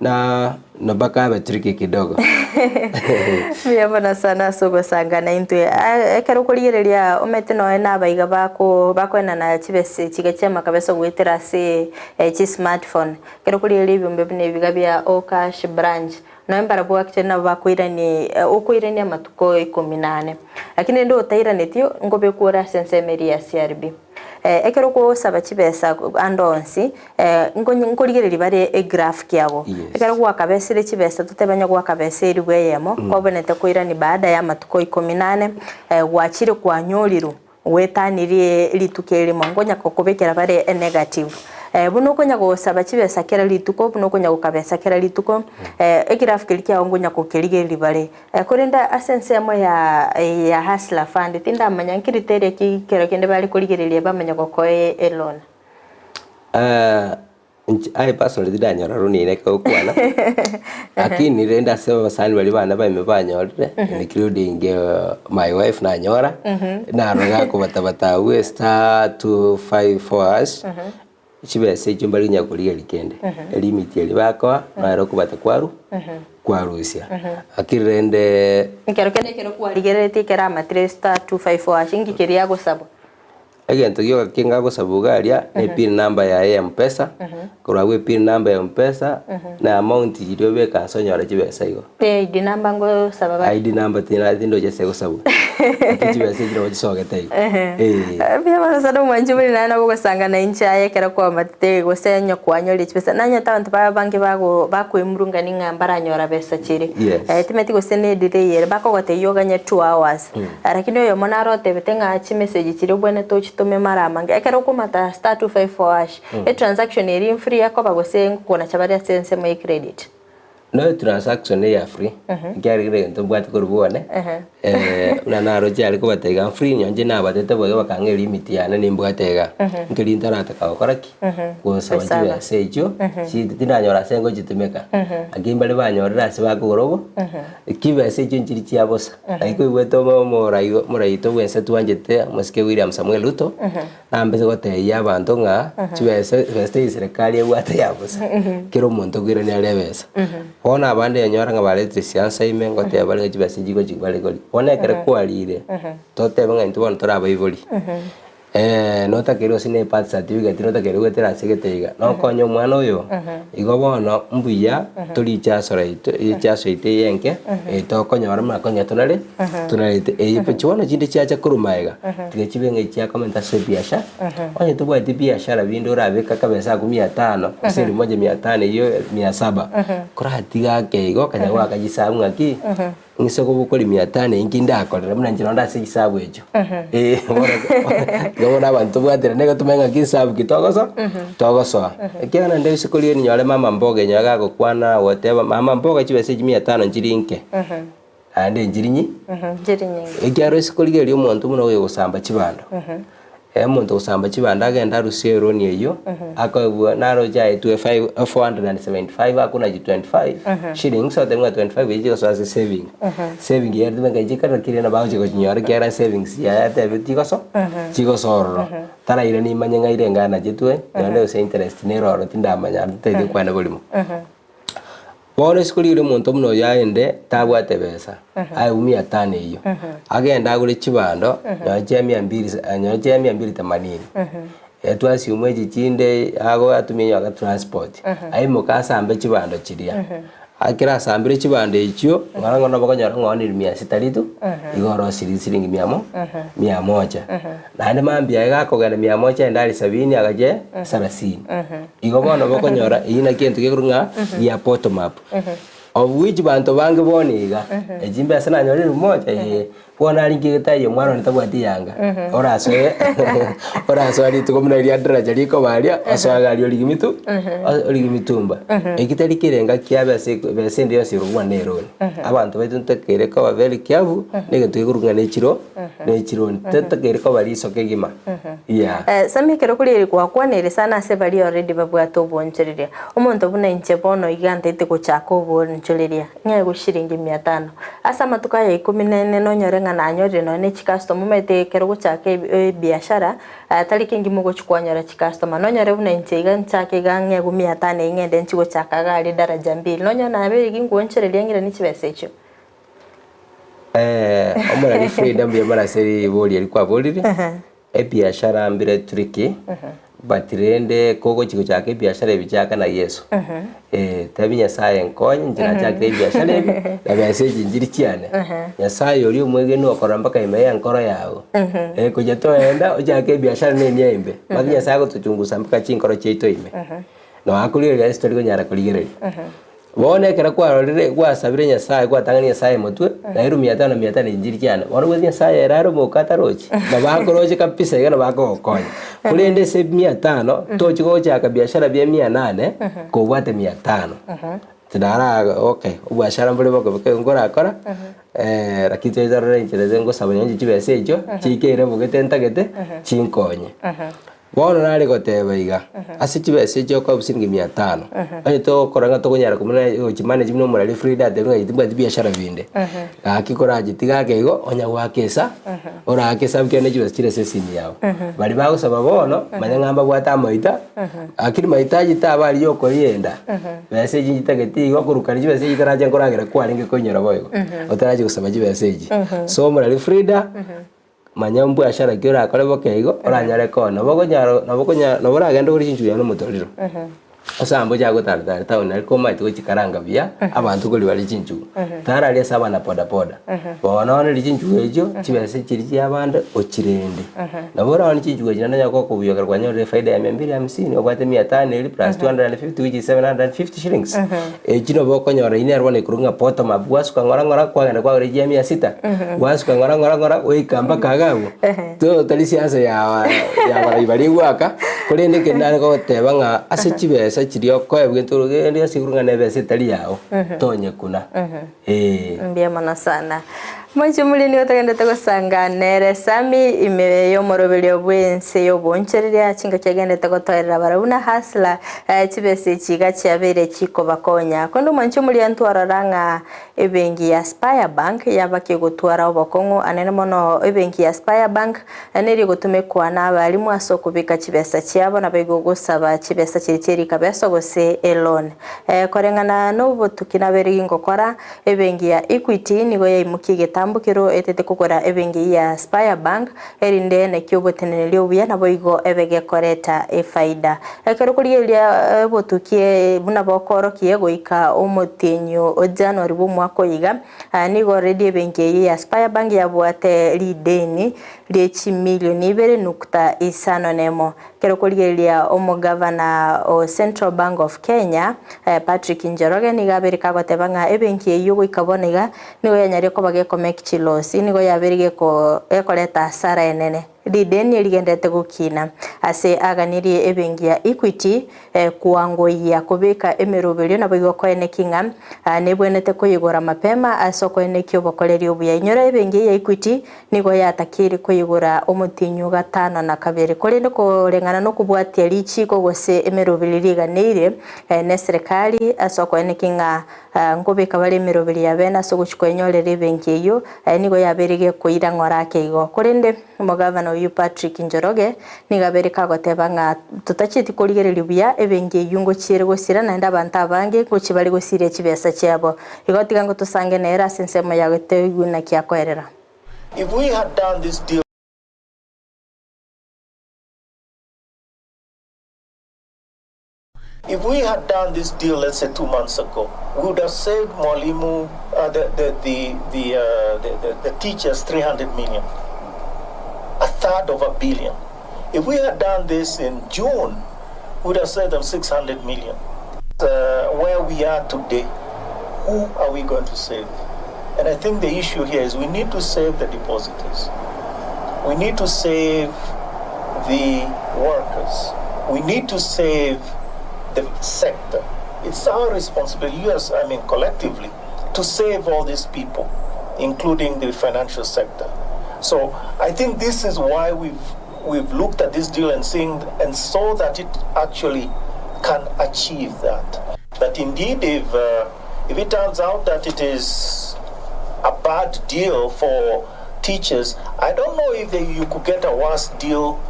na nobaka betriki kidogo Miyabona sana sogo sangana intwe ekero kurigereria omete no na baiga bakwena na chibese chigachema kabesa gwetera se chi smartphone kero kurigereria ibombe bine bigabya o cash branch no mbara bwa kitena bakwirani ukwirani amatuko 18 lakini ndo utairanetio ngobe kuora sensemeri ya CRB ekero ko saba chibesa andonsi nkorigereria bare graph yabo ekero kwa kabesire chibesa tutebanya kwa kabesire bweyemo kobonete kwirani baada ya matuko 18 gwachire kwa nyoliro wetanirie litukere mongonya kokobekera bare negative buno konya go saba chibesa kera lituko buno konya gukabesa kera lituko graph kilikia ongonya kokerigereri bare korenda asensemo ya hustler fund tinda manyankiri tere ki kero kende bali kurigereria bamenya gokoe elona ai personally didanyora runine ko kwana lakini renda sema basani bali bana baime banyorire including my wife na nyora na roga ko batabata we star 254 chibese chumbali nyakulia likende limit yali bakwa na roko batakwaru kwarusia akirende nkero kero kwaligerete kera matre star 254 ashingi keria go sabo agento yo kinga go sabugaria ne pin number ya M-Pesa kurawe pin number ya M-Pesa na amount iriyo beka sonyora chibesa igo ID number ngo sababa ID number tina tindo jese go sabu chibesa iro chisogete bia bana sado mwanjubiri na nabo gusanga na incha yekera kwa matete go senyo kwanyori chibesa nanya tabantu ba banki bakwemurunga ningambara nyora besa chiri timeti go sene dire yere bako gote yoga nya 2 hours lakini yo monaro tebetenga chi message chiri bwana to chitome mara mange ekero kumata star 254 transaction eri free yako bagose ngukona chabari sense mo credit no transaction ya free gari rento bwati kurubone una naro jari ko batega free nyonje na batete boyo bakange limit yana nimbwatega ngeli ntarata ka koraki ko sabaji sejo si tinanyora sengo jitumeka agimbale banyorira se bagorobo kibe sejo njiri chiabosa aiko weto mo raito wense tuanjete moske William Samuel Ruto na mbese gote ya bantu nga chibese feste serikali egwate yabosa kero monto gwira ni alebesa ona abande yanyora nga bale siasa imengo te bale chibese jigo jibale goli ona kere kwalire tote banga ntu bona tora bayiboli notakero sine path certificate notakero gwetera segete no konyo mwana uyo igo bono mbuya tuli chaso ite yenke to konyora makonya tunare pechuano chinde chacha kurumaiga tigechibenga chia komenta se biashara onye tubwate biashara bindo rabeka kabesa 500 asiri 1,500 iyo 700 kuratiga keigo kanyagwa kajisabu ngaki ngisoko bukoli 500 inginda akorera muna njino ndase gisabu ejo ngona abantu bwatera nego tumenga gisabu kitogoso togoso ekana nde sikoli ni nyole mama mboga nyaga gukwana whatever mama mboga chibese 500 njirinke ande njirinyi ekyaro sikoli geli omuntu muno oyo gusamba chibando omuntu gusamba chibando agenda rusero ni eyo akabwa naro jaye 475 akuna ji 25 shillings so demwa 25 ejo so as saving yer de ngai jikara kirena bawo jiko nyora kera savings ya te tikoso chigosoro tara ile ni manyanga ile ngana jitwe ndio se interest ne roro tinda manya te kwana bolimo Bora skuli ule muntu muno yaende tabwate besa ai 500 iyo agenda agure chibando nyajemia 280 etwasi umweji chinde ago atumye yaga transport ai mukasa ambe chibando chiria akira sambire chibando icho ngara no bakonyara ngoni 600 litu igoro siringi 100 nande mambia igakogera 100 ndali 70 agaje 30 igobono bakonyora ina kintu kikurunga ya bottom up of which bantu bange boniga ejimbe sana nyori rumoja bona aringita yo mwana nitabwati yanga oraso ali tukomuna ria daraja liko baria asaga ali ligimitumba ekitali kirenga kiabe bese ndio sirugwa neroni abantu betu ntekere ko babeli kiabu nege tuyigurunga nechiro tetekere ko bali sokegima sami kero kuri kwakwanire sana se bali already babwato bonchereria omuntu buna inche bono igante ite kuchako bonchereria nya gushiringi 500 asa matuka ya 14 no nyorenga na nyore no ne customer mete kero guchake biashara atali kingi mugo chukwanyara customer no nyore buna inche igantake ganye 500 ingende nchigo chakaga ali daraja 2 no nyona abiri gingonchereria ngira ni chibesecho omara ni Fridah mbiyamara seri boli alikuwa bolire biashara ambire tricky batirende koko chiko chake biashara bichaka na Yesu tabi Nyasaye nkonye njira chake biashara ebi na message njiri cyane Nyasaye uri umwege no akora mpaka imeye nkoro yawo kujya toenda ujake biashara ne nyembe magi Nyasaye gutuchungusa mpaka chinkoro cheito ime no akulire ya story ko nyara kuligere Wone kera kwa rore kwa sabire Nyasaye kwa tangani Nyasaye mutwe na iru 500 njiri cyane wano gwe Nyasaye eraro mukata rochi babako rochi kapisa igana bako konya kulende se 500 tochi ko chaka biashara bya 800 ko bwate 500 tidara okay ubashara mbule bako ngora akora rakito izarore nchireze ngo sabanye chibese ejo chikere bugete ntagete chinkonye Bono nari goteba iga ase chibese cyo kwa busingi 500 ayo to koranga to kunyara kumuna chimane chimno muri Fridah de ngai tibwa biashara binde akikora jitiga kego onya wakesa ora akesa bikene chibese chire sesini yawo bali bago saba bono manyangamba bwata moita akiri mahitaji tabali yoko yenda bese jitageti igo kurukana chibese jitaraje ngoragera kwaringe konyora boyo otaraje gusaba chibese ji so muri Fridah manyambu ashara kira akole bokeigo oranyare kono bokonyaro boragenda kuri chinju yano mutoriro asambo jago tartara tauna ariko maito chikaranga bia abantu kuli bali chinju tarali saba na poda bona one chinju ejo chibese chiri abande ochirende nabora one chinju ejo nanya ko kubuyoga kwanyore faida ya 250 okwate 500 plus 250 which is 750 shillings ejino bokonyora ine arwane kurunga poto mabwasu kangora kwagenda kwa reje 600 wasu kangora oikamba kagabu to talisi asa ya bari waka kulende kenana ko tebanga ase chibese chirio ko ebwento gende sigurunga nebese tali yao tonye kuna mbia mana sana Mwanchi mulini otagenda tagosanganere sami imeyo morobelyo bwense Yoboonchoreria chinga cyagenda tagotorera barabuna hasla chibese chiga cyabere chiko bakonya kondo mwanchi muli antwararanga ebengi ya Spire Bank yabake gutwara obokongo anene mono ebengi ya Spire Bank aneri gutume kwana abalimu asokubika chibesa cyabo nabego gusaba chibesa chiriteri kabeso gose elone korengana no botukina beri ngokora ebengi ya Equity nigo yayimukige etambukiro etete kugura ebengi ya Spire Bank erinde ne kyobotenelio buya naboigo ebege koreta efaida ekero kuriyelia botukie buna bokorokie goika omotenyo o January bo mwako iga nigo already ebengi ya Spire Bank yabwate lideni liechi milioni 2.5 nemo kero kuriyelia omugavana o Central Bank of Kenya Patrick Njoroge nigabereka gotebanga ebenki eyo goikabonega nigo yanyari ko bageko chilosi nigo yaberige ko ekoleta hasara enene lideni ligendete gukina ase aganirie ebengi ya Equity kuangoia kubika emerobelio na bigo kwene kinga nebwenete kuyigora mapema asoko ene kyobokolerio buya inyora ebengi ya Equity nigo yatakiri kuyigora omutinyu gatano na kabere kolende korengana no kubwatia lichi ko gose emerobelio liganire ne serikali asoko ene kinga ngobeka bale emerobelio ya bena so guchikwenyorere ebengi eyo nigo yaberige kuira ngorake igo kolende umugavana uyu Patrick Njoroge nigabereka gotebanga tutachiti kurigereria buya ebengi yungo chire gosira na nda banta bange kuchibali gosire chibesa cyabo igotiga ngo tusange nera sensemo yawe teguna kyakwerera. If we had done this deal let's say 2 months ago, we would have saved Mwalimu the teachers 300 million. A third of $1 billion. If we had done this in June, we would have saved them 600 million. Where we are today, who are we going to save? And I think the issue here is we need to save the depositors. We need to save the workers. We need to save the sector. It's our responsibility, yes, collectively, to save all these people, including the financial sector. So I think this is why we've looked at this deal and saw that it actually can achieve that. But indeed, if it turns out that it is a bad deal for teachers, I don't know if you could get a worse deal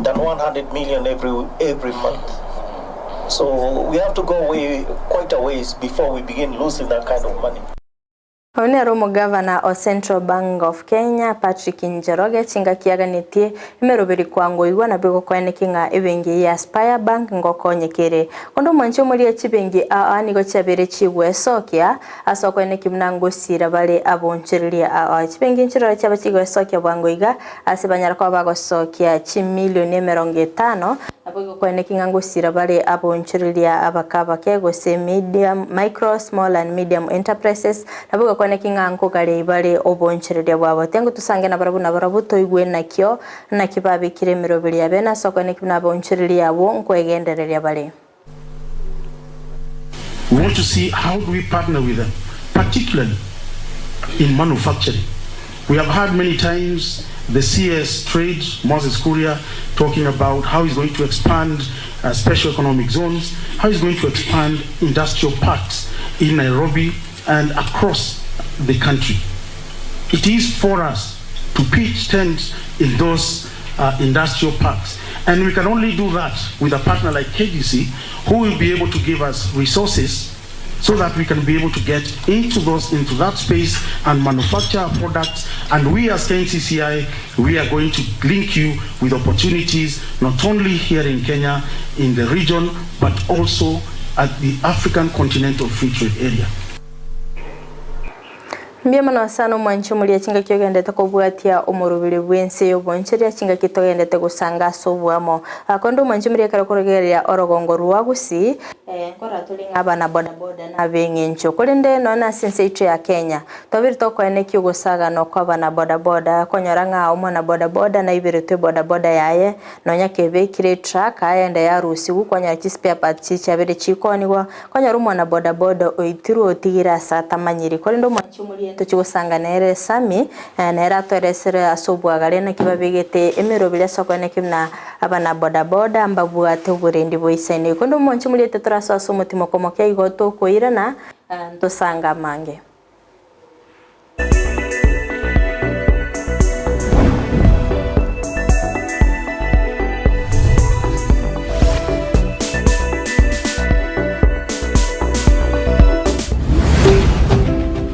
than 100 million every month. So we have to go quite a ways before we begin losing that kind of money. Onero mugavana o Central Bank of Kenya Patrick Njoroge chinga kiaganitie imeroberi kwango igwa na bigo kwene kinga ebengi ya Spire Bank ngokonyekere ondo mancho muri echibengi nigo chabere chigwe sokia asoko ene kimnango sira bale abonchereria echibengi nchiro chaba chigwe sokia bwango iga asibanyara kwa bago sokia chi milioni 50 abigo kwene kinga ngosira bale abonchereria abakaba kego se medium micro small and medium enterprises abigo kwene kinga nkogale bale obonchereria bwabo tengo tusange na barabu toigwe nakyo nakibabe kiremero bili ya bena soko ene kimna abonchereria abo nkwegendereria bale. We want to see how do we partner with them, particularly in manufacturing. We have heard many times the CS Trade, Moses Kuria, talking about how he's going to expand special economic zones, how he's going to expand industrial parks in Nairobi and across the country. It is for us to pitch tents in those industrial parks. And we can only do that with a partner like KGC, who will be able to give us resources so that we can be able to get into that space and manufacture our products. And we as KNCCI, we are going to link you with opportunities, not only here in Kenya, in the region, but also at the African Continental Free Trade Area. Mbiyamana sana mwancho mulia chinga kyogendete kubwatia umurubili bwense Yoboonchoreria chinga kitogendete gusanga sobuamo akondo mwancho mulia karakorogeria orogongo ruwa Gusii nkora tulinga abana boda na bengencho kolende nona sense ya Kenya tobiri toko eneki gusaga no kwa bana boda konyoranga umwana boda na ibirete boda yaye nonya kebe kire track ayende ya rusi gukonya spare parts cyabere chikoniwa konyora umwana boda oitiru otigira satamanyiri kolendo mwancho mulia tuchigusanga nere sami nera toresere asobwagare na kibabigete emerobile soko nekimna abana boda ambabwate uburendi boisene kondo mwancho mulia tetraso asomotimo komoke igoto koirana ndosanga mange.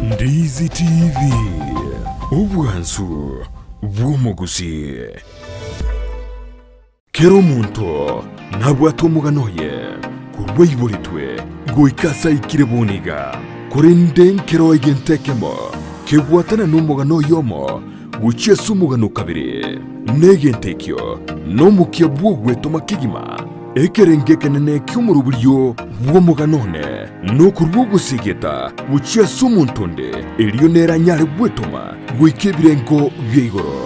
Ndizi TV. Ubwansu bw'omugusi kero omuntu nabwata omugano ye kurweiburitwe goikasa ikire buniga kurinde nkero egentekemo kebwatana n'omugano yomo guchiesu omugano kabiri negentekyo n'omukia bw'ogwetoma kigima ekerengeke nene ky'omurubulyo bw'omuganone n'okurwa ogusigeta guchiesu omuntonde eriyo neranyare bwetoma gwika ebirengo by'igoro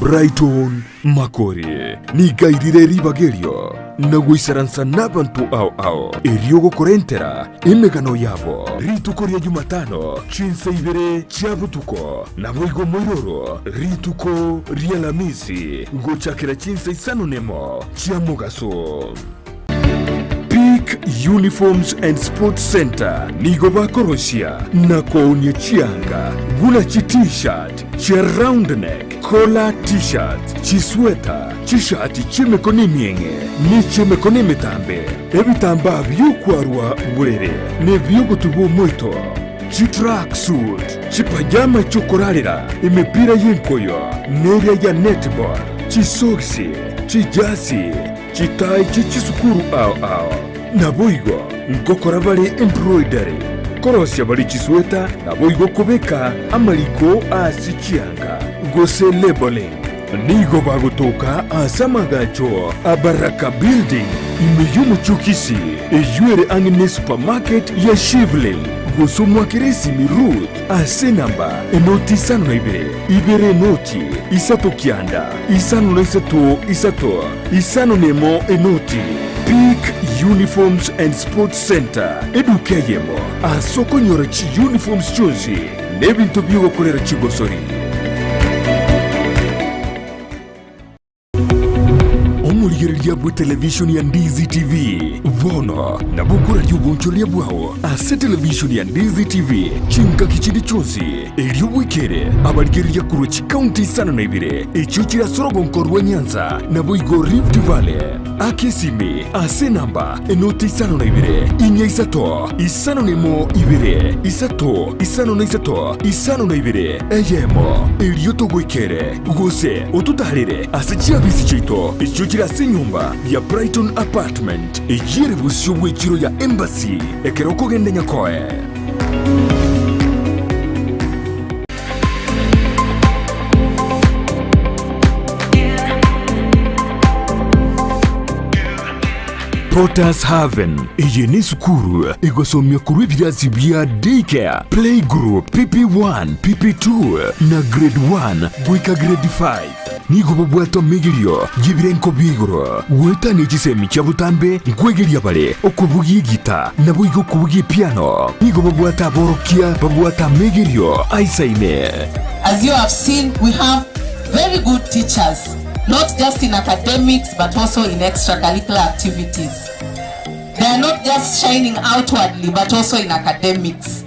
Brighton Makori nigairire ribagerio nagwisaransa n'abantu ao eriyo gokorentera emegano yabo rituko rya Jumatano chinse ibere cyabutuko nabwigo moiroro rituko rya Lamisi gochakira chinse isanonemo cyamugaso Peak Uniforms and Sports Center nigo bakoroshia nakoonye chianga guna chi-t-shirt chia round neck collar t-shirt chisweta chishati chimekoni mienge ni chimekoni mitambe ebitamba byukwarwa burere ne byogutubu muito chi-track suit chipajama chokorarira imipira y'inkoyo nerya ya netball chisogisi chijasi chitai chichisukuru ao naboigo nkokora bali embroidery korosya bali chisweta naboigo kubeka amaliko asi chianga gose labeling nigo bagutoka asamagacho abaraka building imeyumu chukisi eyuere angine supermarket ya Shivling gusumwa kiresi mirut ase namba enoti isano na ibere noti isato kianda isano na isato isano nemo enoti Peak Uniforms and Sports Center edukeyemo asoko nyora chi uniforms chonsi nebintu byugo kolera chigosori omulyereria bwa television ya Ndizi TV vono na bukura Yoboonchoreria bwao ase television ya Ndizi TV chinka kichindi chonsi eriyo bwikere abalyereria kurwa chikaunti isano na ibere echo kirasorogo nkorwa Nyanza na boigo Rift Valley akesimi ase namba enoti isano na ibere inya isato isano nemo ibere isato isano na isato isano na ibere eyemo eriyo togwikere gose otutarire ase chiabisi chito echo kirase nyumba ya Brighton Apartment ejire busyo bwekiro ya Embassy ekeroko gende nyakoe Potters Haven iyi ni sukuru igosomya kuri ibirazi bya daycare playgroup PP1 PP2 na grade 1 gwika grade 5 nigo bobwato migirio gibirenko bigoro wetani gisemi cyabutambe nkwegeria bale okubugi gita nabo igo kubugi piano nigo bobwata borokia bobwata migirio aisaine. As you have seen, we have very good teachers, not just in academics but also in extracurricular activities. They are not just shining outwardly but also in academics.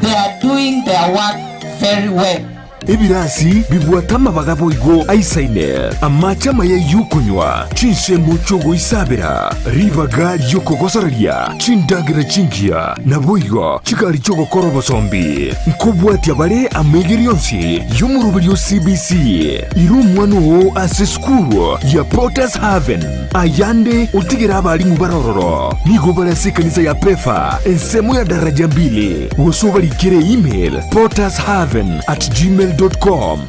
They are doing their work very well. Ebirasi bibwatama bagabo igo aisaine amachama ya yukunywa chinse muchogo isabira ribaga yokogosoreria chindagira chingia naboigo chikari chogo korobo sombi nkobwati abale amegirionsi yumurubiryo CBC irumwano ase skuru ya Potters Haven ayande utigera abali mubarororo nigo balase kanisa ya prefa ensemo ya daraja 2 wosobali kire email pottershaven@gmail.com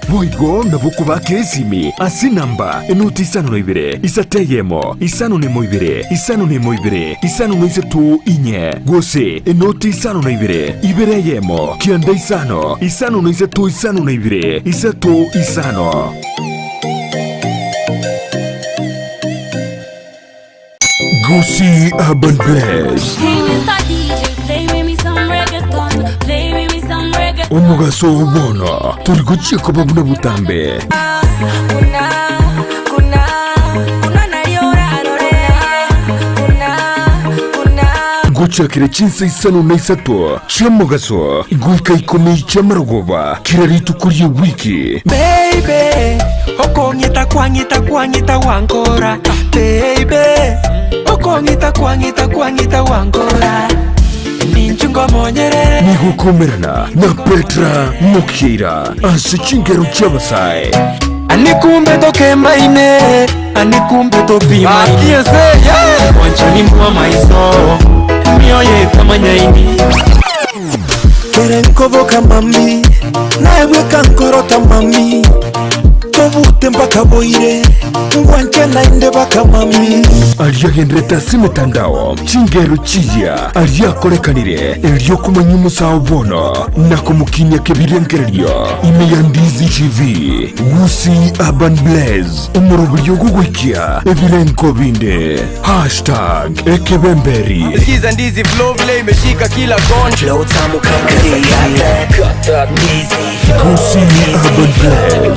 boigo nabuku bakesimi ase namba enoti isano na ibere isateyemo isano nemo ibere isano nemo ibere isano na isatu inye gose enoti isano na ibere yemo kianda isano na isatu isano na ibere isatu isano. Gusii Urban Bass omugaso obona turiguciye ko babuna butambe gucakira chinse isano na isato cyamugaso guika ikomeye cy'amaragoba kiraritukuriye wiki baby okonyita kwanyita wankora baby okonyita kwanyita wankora ninchungo monyere nigukomerana na Petra Mukira ase chingero cy'Abasai anikumbe tokembaine anikumbe topima akiese wanchani mwa maiso mioye kamanyaini kerenkoboka mami nawe kankorota mami tobute mpaka boire ngwanche nainde baka mami aliyagendreta si mitandao chingero chiya aliyakorekanire elyo kumanya umusao bono na kumukinya kebirengererio ime ya Ndizi TV Gusii Urban Blaze umurubulyo gugwikia ebirenko binde #ekebemberi sikiza Ndizi flow vile imeshika kila kona flow tamu kama Ndizi Gusii Urban Blaze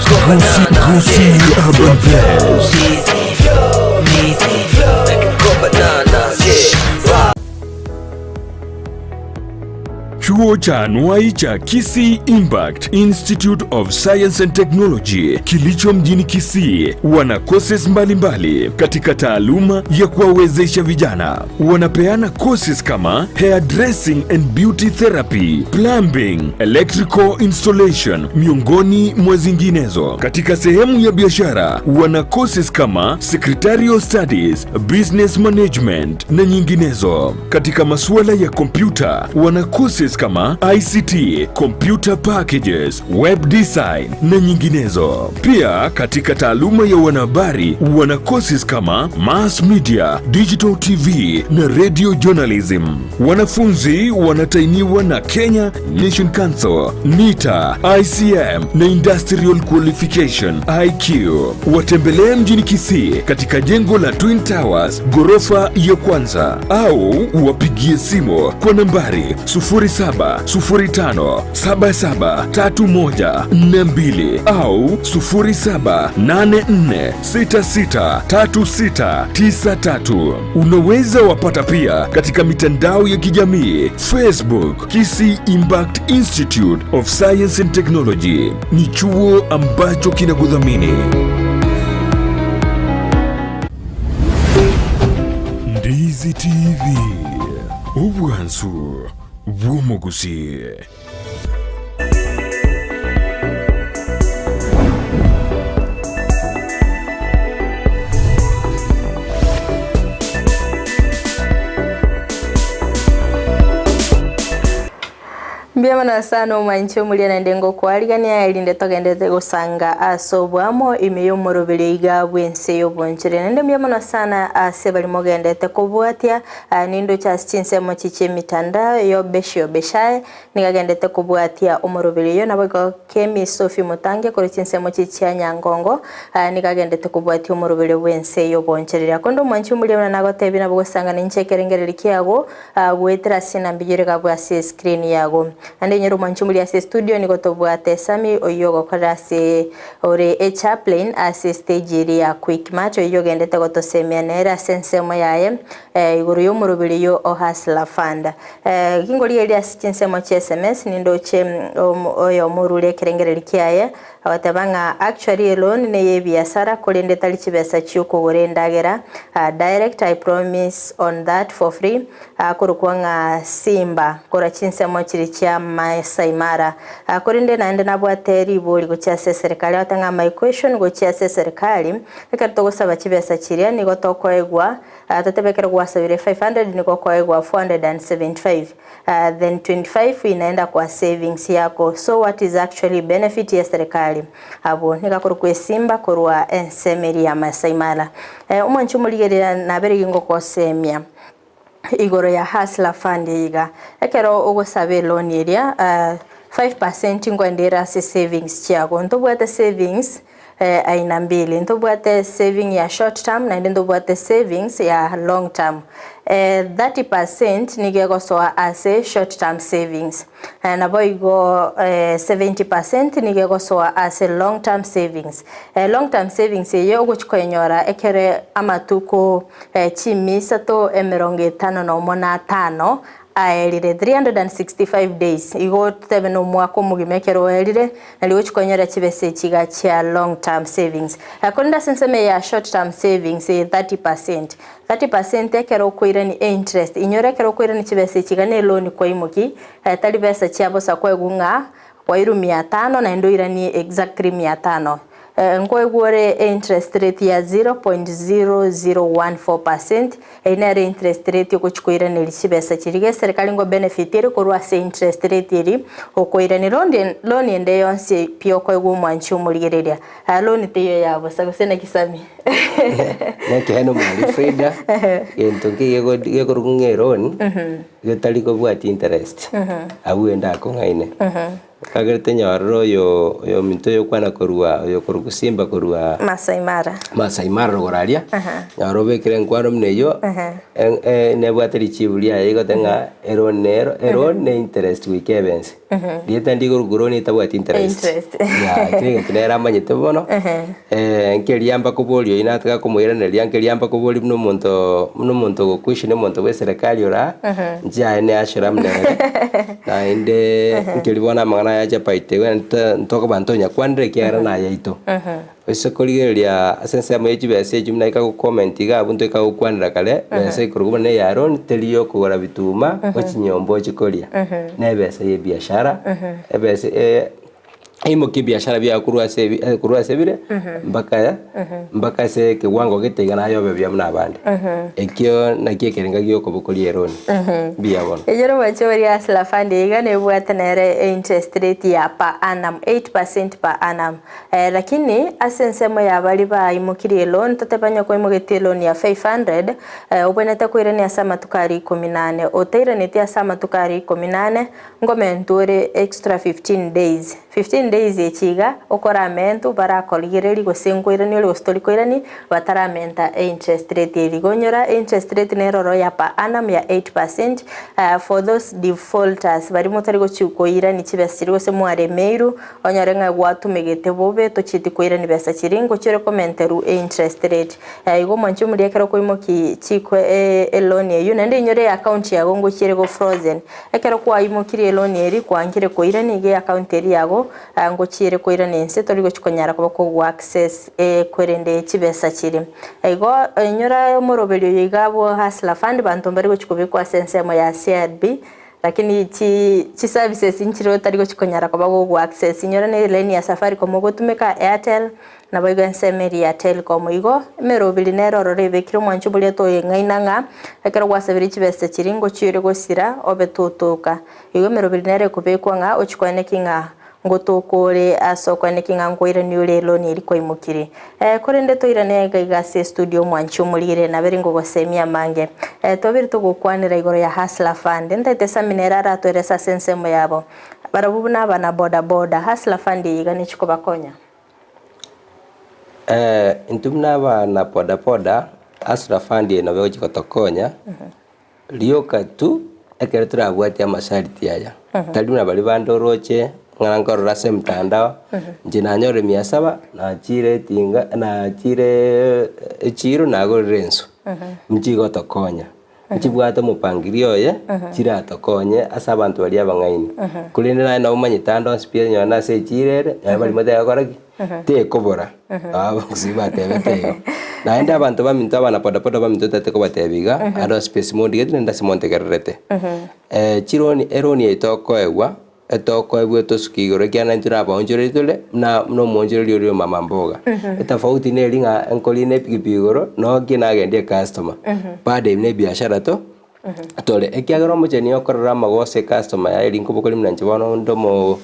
Gusii Urban Blaze Chuo cha anuai cha Kisii Impact Institute of Science and Technology kilicho mjini Kisii wana courses mbalimbali katika taaluma ya kuwawezesha vijana. Wanapeana courses kama hairdressing and beauty therapy, plumbing, electrical installation miongoni mwa zinginezo. Katika sehemu ya biashara wana courses kama secretarial studies, business management na nyinginezo. Katika masuala ya kompyuta wana courses kama ICT, computer packages, web design na nyinginezo. Pia katika taaluma ya wanahabari wana courses kama mass media, digital TV na radio journalism. Wanafunzi wanatainiwa na Kenya Nation Council, NITA, ICM na Industrial Qualification IQ. Watembelee mjini Kisii katika jengo la Twin Towers ghorofa ya kwanza au wapigie simu kwa nambari 0705773142 au 0784663693. Unaweza wapata pia katika mitandao ya kijamii Facebook Kisii Impact Institute of Science and Technology. Ni chuo ambacho kinakudhamini. Ndizi TV Ubwansu Gusii. Mbiamana sana umancho mulia na ndengo kwaligania elinde togendete gusanga asobwamo imeyo morobele igabwe Ense Yoboonchoreria nende mbiamana sana asebali mogendete kubwatia nindo cha chinsemo chiche mitandao yo beshaye nigagendete kubwatia umorobele yo nabwo Kemi Sophie Mutange kuri chinsemo chiche Nyangongo nigagendete kubwatia umorobele w'Ense Yoboonchoreria kondo mancho mulia na gotebi nabwo gusanga ninchekerengereri kiago gwetera sina mbigire gabwa screen yago ande nyero manchumuli ase studio niko tobwate Sami oyogo korase ore chaplain ase stage ya quick match oyogo endete gotosemia nera sensemo yaye iguru yo murubili yo ohasla fanda kingoli eli ase chinsemo cha SMS nindoche oyo murule kerengereri kiaye awatabanga actually alone ne yebiasara kolende tali chibesa cyuko gorendagera direct I promise on that for free kurukwanga Simba kora chinsemo chiri cha Masai Mara korinde naende nabwateri boli gochase serikali atanga my question gochase serikali ekato gosaba chibesa chiria ni gotokoegwa tatebekera gwasabire 500 ni gokoegwa 475 then 25 inaenda kwa savings yako. So what is actually benefit ya serikali abo nikakorukwe Simba korwa Ense ya Masai Mara umanchumuligerera nabere ingo kosemia igoro ya hasla fund yiga ekero ogosabe loan area 5% ngwendera savings chiago ntobwate savings aina mbili ntobwate saving ya short term na ntobwate savings ya long term 30% nigegosoa ase short term savings na boigo 70% nigegosoa ase long term savings. Long term savings ye ogochikoyenyora ekere amatuko chimisato 55 na 5 aerire 365 days igo tebe no mwako mugimekero erire na ligo chikonyera chibese chiga cha long term savings akonda senseme ya short term savings 30% ekero kwira ni interest inyore ekero kwira ni chibese chiga ne loan kwa imoki tali besa chiabo sa kwa gunga kwa iru 500 na ndo irani exactly 500 ngoegwore interest rate ya 0.0014% ina interest rate yo kuchikoira ne lishibesa chirige serikali ngo benefit iri korwa se interest rate iri okoira ni loan ende yonse pio ko egu mwanchi umurigereria loan teyo yabo sagosena kisami nekeno mali Fridah ento yego rung'eroni yotali ko bwati interest abuenda ko ngaine kagerte nyoro yo minto yo kwana korwa yo korukusimba korwa Masai Mara goraria nyoro bekire nkwano mneyo ne bwateri chibulia yego tenga eron interest wikebense dieta ndigo ruguroni tabwati interest ya kire tinera manyete bono nkeliamba kubolio inataka kumwira nelia nkeliamba kuboli mno monto gokushi ne monto we serikali ora njia ene ashira mnere na inde nkelibona mangana ya japaite we ntoka bantonya kwandre kiara na yaito ese koligeria asense ameji bese jumna ika comment ga bunto ika kwandra kale bese kurugo ne yaron telio kugora bituma ochinyombo chikolia ne bese ye biashara bese imo kibiashara bya kurwa sebire mpaka se kiwango kitegana yo bebya mna abandi ekyo nakiekerenga gyo kubukoli eroni bya bona ejero wachori asla fund igane bwatanere interest rate ya per annum 8% per annum lakini asensemo ya bali ba imukiri loan tatebanya ko imugete loan ya 500 uboneta ko irene asama tukari 18 oteira neti asama tukari 18 ngomentore extra 15 days echiga okoramentu barakoligireri gosengoirani oli gostolikoirani bataramenta interest rate erigonyora interest rate neroro ya per annum ya 8% for those defaulters bari motari gochikoirani chibesiri gose mware meiru onyarenga gwatumegete bobe tochitikoirani besa chiringo chire komenteru interest rate igo manchu muri ekero koimoki chikwe loan eyu nende nyore account yago ngo chire go frozen ekero kwa imokiri loan eri kwangire koirani ge account eri yago ngo chire koira nense tori go chikonyara ko access kwerende chibesa chiri igo nyora morobelio yigabo hasla fund bantu bari go chikobikwa sense mo ya CRB lakini chi services inchiro tari go chikonyara ko access nyora ne line ya Safaricom go tumeka Airtel na boigo Ense ya Telcom igo merobili nero rorebe kiro mwanchu bulia to ngainanga ekero gwasabiri chibesa chiringo chire go sira obetutuka igo merobili nere kubekwa nga ochikwane kinga ngotokore asokwane kinga ngoire niule loni iri koimukiri korende toira nega igase studio mwanchu mulire na beri ngo semia mange tobiri to gukwanira igoro ya Hustler Fund ndete saminera ratoresa sensemo yabo barabubu nabana boda Hustler Fund igane chiko bakonya intumna bana boda Hustler Fund na bejo chikotokonya lioka tu ekeretura bwati ya masharti aya taluna bali bandoroche ngarankoro rase mtandao njina nyore 700 na chire tinga na chire chiro nago renso mjigo tokonya mjibwata mupangirio ye chira tokonye asa abantu bali abangaini kulinde na umanyitando spia nyona se chirere bali mate yakoraki te kobora abo kusiba tebete naenda abantu baminto abana poda baminto tateko batebiga ado space mode gedne nda simonte garrete chironi eroni etoko ewa etoko ebwe toskigoro kiana ntura bonjore tole na no monjore lyo mama mboga tofauti ne linga enkoline pigipigoro no kina agende customer bade ne biashara to tole ekiagero mocheni okorora magose customer ya linko bokoli mnanche bono ndomo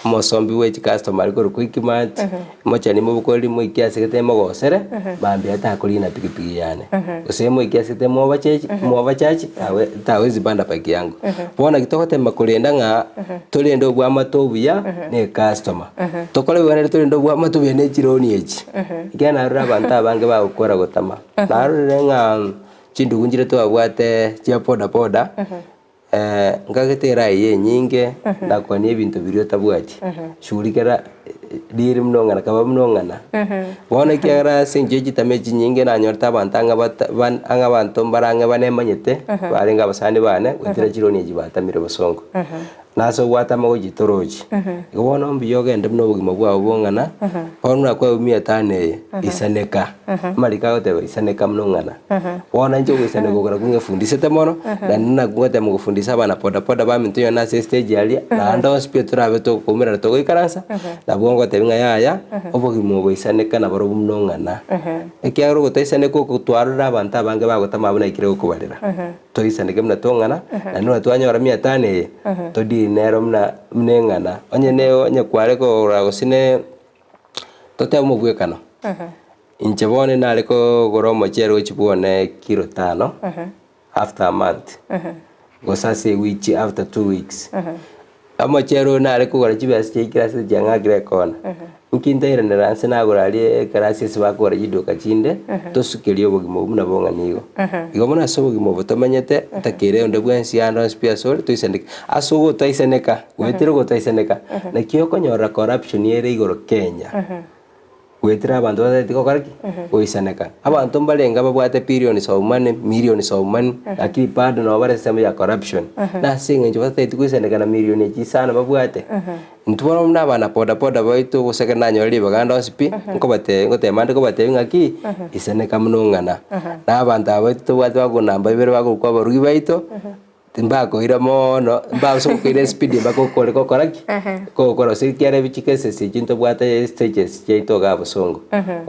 mosombi wechi customer ko kuikimat mochani mobokoli mo ikiasi kete mogosere bambi atakoli na pikipiki yane usemo ikiasi kete mobachachi tawe zibanda paki yangu bona kitokote makulenda nga tolendo bwa matobuya ne customer tokole bwana tolendo bwa matobuya ne chironi echi ikana rura banta bange ba ukora gotama narure nga chindu kunjire to abwate chia poda ngagete rai ye nyinge na kwa ni bintu birio tabwati shughuli kera diri mnongana kaba mnongana bona kiara sinje jitameji nyinge na nyorta bantanga anga bantu mbaranga bane manyete barenga basani bane wetira jironi jibatamire basongo naso watama gujitoroji igobona mbiyo gende mno bugima bwa bongana bona kwa umia tane isaneka malika gote isaneka mnongana bona njo isaneka gora kunge fundise temono na nina kunge mu gufundisa bana poda ba mintu na stage ali na ndo spiritual abeto kumira to ikaransa na bongo tebinga yaya obugima bwa isaneka na baro mnongana ekyaro gote isaneka ko twara banta bange bagotama bana ikire kubarira to isaneka mna tongana na no twanyora 500 to di nero mnengana onye neo onye kware ko ragosine tote mubwe kano inchebone nale ko goromo chero chibone kilo 5 after a month gosase week after 2 weeks amo chero nale ko gora chibas chikirase janga grekona ukindaira neranse na gorali karasi sibakora jidoka chinde tosukelio bogimo buna bonga nigo igomona so bogimo botomanyete takere onde bwensi ando spia sor toisendeka asogo toiseneka wetero go toiseneka na kiyo konyora corruption yere igoro Kenya wetira abantu batiko karaki oiseneka abantu mbalenga babwate billions of money millions of money akiri pado no bare sema ya corruption na singa nje batati kuiseneka na milioni chisana babwate ntubona mna bana poda baito guseka nanyo liba ganda osipi ngote mande ko bate ngaki iseneka mnongana na abantu abaito bwate bagunamba ibere bagukwa barugi baito timbako ira mono mba so kire speed bako kore ko koraki ko koro sikiare bichikese sijinto bwate stages jeito ga busongo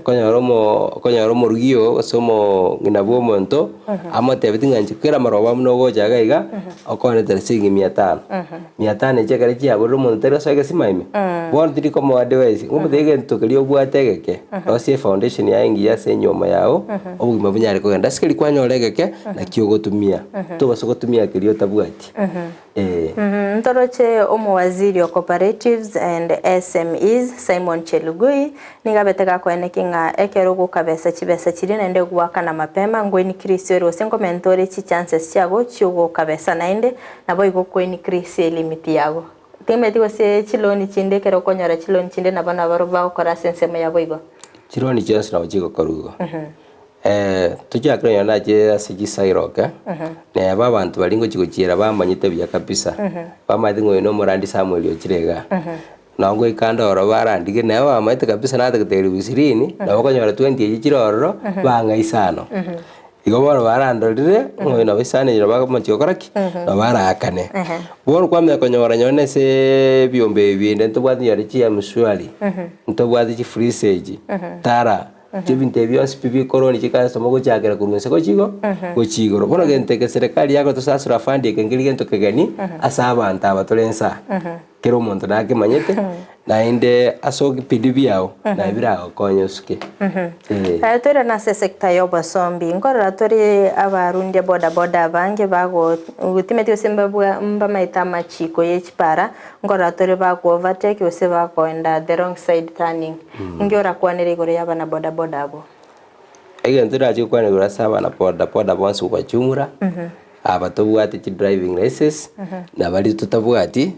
konyoromo rugio somo nginabo monto amote bitinga njikira maroba mnogo jaga iga okone tersingi 500 jekare ji agoro monto so gesimaime bon tiri komo advice ngumudege ntokeli obwategeke osie foundation ya ingi ya senyoma yao obugima bunyare ko genda sikiri kwanyoregeke na kiogotumia to basogotumia kiri tabwati ntoroche omwaziri wa cooperatives and SMEs Simon Chelugui nigabetega kwenekinga ekerogo kabesa chibesa chiri nende gwakana mapema ngweni Kristo rose ngomentore chi chances chago chugo kabesa naende nabo igokweni Kristo limit yago timeti gose chiloni chinde kero konyora chiloni chinde nabana baroba okora sensemo yabo igo chiloni just na ujigo korugo tujakira na je asijisairoka ne babantu balingo chikuchira bamanyite bya kabisa bamadingo ino murandi Samuel ochirega nango ikanda oro barandige ne bamanyite kabisa na takateri bisirini na bakonyora 20 chiroro banga isano igoboro barandorire ngoino bisane nyiro bakamachiko koraki no barakane boro kwamya konyora nyone se biombe binde ntobwati yari chia mshwali ntobwati chi free stage tara chibinte byose pibi koroni chikaso mogo chakera kurunse ko chigo ko chigoro bono gente ke serikali yako to sasura fandi ke ngiri gento kegani asaba ntaba tolensa kero monto na ke manyete na inde asogi pidibi yao na ibira konyo suke tora na sekta yo basombi ngora tori abarundi boda bange bago ultimate usemba mba maita machiko yechipara ngora tori bago overtake useba koenda the wrong side turning ngora kwanere gore yaba na boda abo tura chikwane gora saba na boda bonsu kwa chumura abatobwati chi driving license na bali tutabwati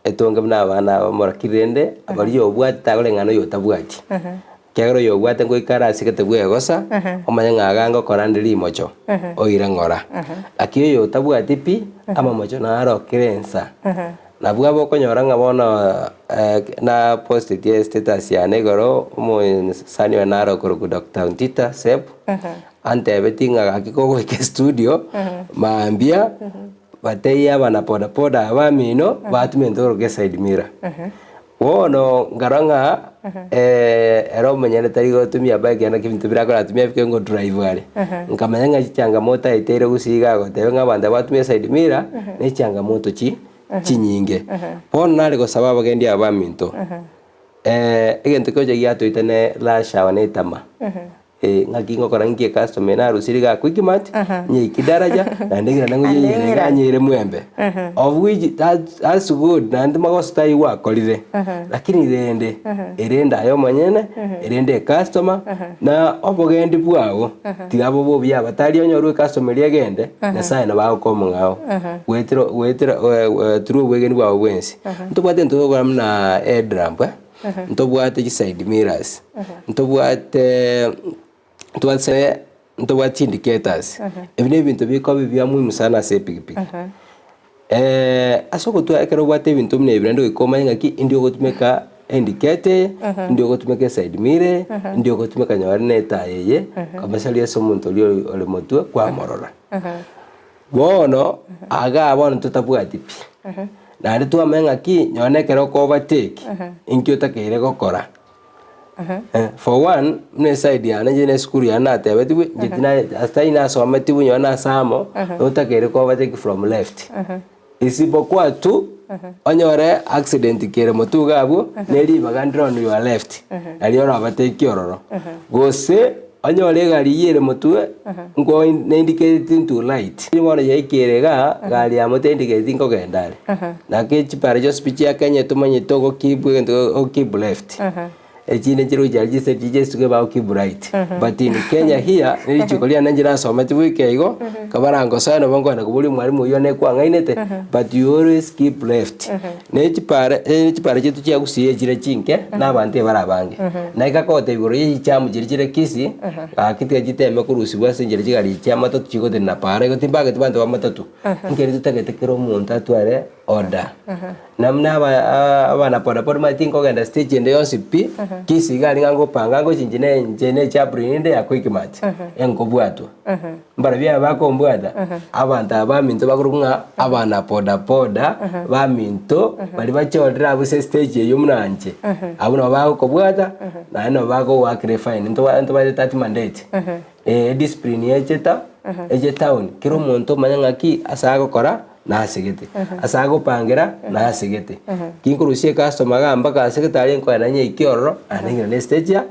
etonga mna bana morakirende abali yo bwati tagole ngano yo tabwati kyagero yo bwate ngo ikara sikete bwegosa omanya ngagango korandiri mocho oira ngora akiyo yo tabwati pi ama mocho na aro kirensa na bwabo konyora ngabona na post die status ya negoro mo sanyo na aro ko Dr. Ntita Sep ante betinga akiko ke studio maambia bateya bana poda abamino batumendoro ke side mirror wono ngaranga ero menyane tarigo tumia bike yana kivintu birako tumia bikengo driver nkamanya changamoto itere gusiga gote ngabanda batumia side mirror ne changamoto chinyinge wono nale go sababu gendi abaminto egento ko jagi atoitene la shawa ne tama ngakingo korangie customer na rusiriga quickmat nye kidaraja na ndengira nangu yeye nyere mwembe of which that's good na ndima gostai wa kolire lakini irenda ayo manyene irende customer na obogendi bwawo tigabo bo bya batali onyorwe customer yegende na sai na bawo komo ngao wetero true wegeni bwawo wensi ntubate ntugora mna edramp ntobwate side mirrors ntobwate indicators ebine ebintu biko bibya muhimu sana se pikipiki asoko tu akero bwate ebintu bine ebirando ikoma ngaki indio gotumeka indicator ndio gotumeka side mirror ndio gotumeka nyawari neta yeye kabasali yeso muntu ole motwe kwa morora bono aga abona tutabwati pi na ndi tu amenga ki nyonekero ko overtake inkyo takere gokora for one mne side ya nje school ya na tebeti jitina hasta ina so ametibu nyona samo utakere ko overtake from left isipokuwa tu onyore accident kere motuga abu neri bagandro on your left aliona overtake yororo gose onyore gari yere motue ngo indicating to light ibona yekirega gari ya mote indicating ko gendare na ke chipare jo speech ya Kenya tumanye togo kibwe ndo keep left ejine jiro jarji se DJ suge ba keep right but in Kenya here nili chikolia nanjira soma tibuike igo kabarango sana bongo na kubuli mwalimu yone kwa ngainete but you always keep left ne chipare chitu chia Gusii jire chinke na bante barabange na ikakote biro yichamu jire Kisii akitya jiteme kurusi bwase jire jigari chama to chikote na pare go timbaga tibantu ba matatu ngeri tutagete kero muntu atware order namna abana poda matingo genda stage ende yosipi Kisii gari ngango panga ngo chinjine njene chapri inde yakwikimat engo bwatwa mbara bya bako mbwada abantu abaminto bakurunga abana poda baminto bali bachodra abuse stage yo munanje abuna bako kobwata na no bako work refine nto bali 30 mandate discipline yecheta town kiro muntu manyangaki asago kora na asigete asago pangira na asigete kinkurusie customer gamba ka secretary ko nanye ikioro aningira ne stage ya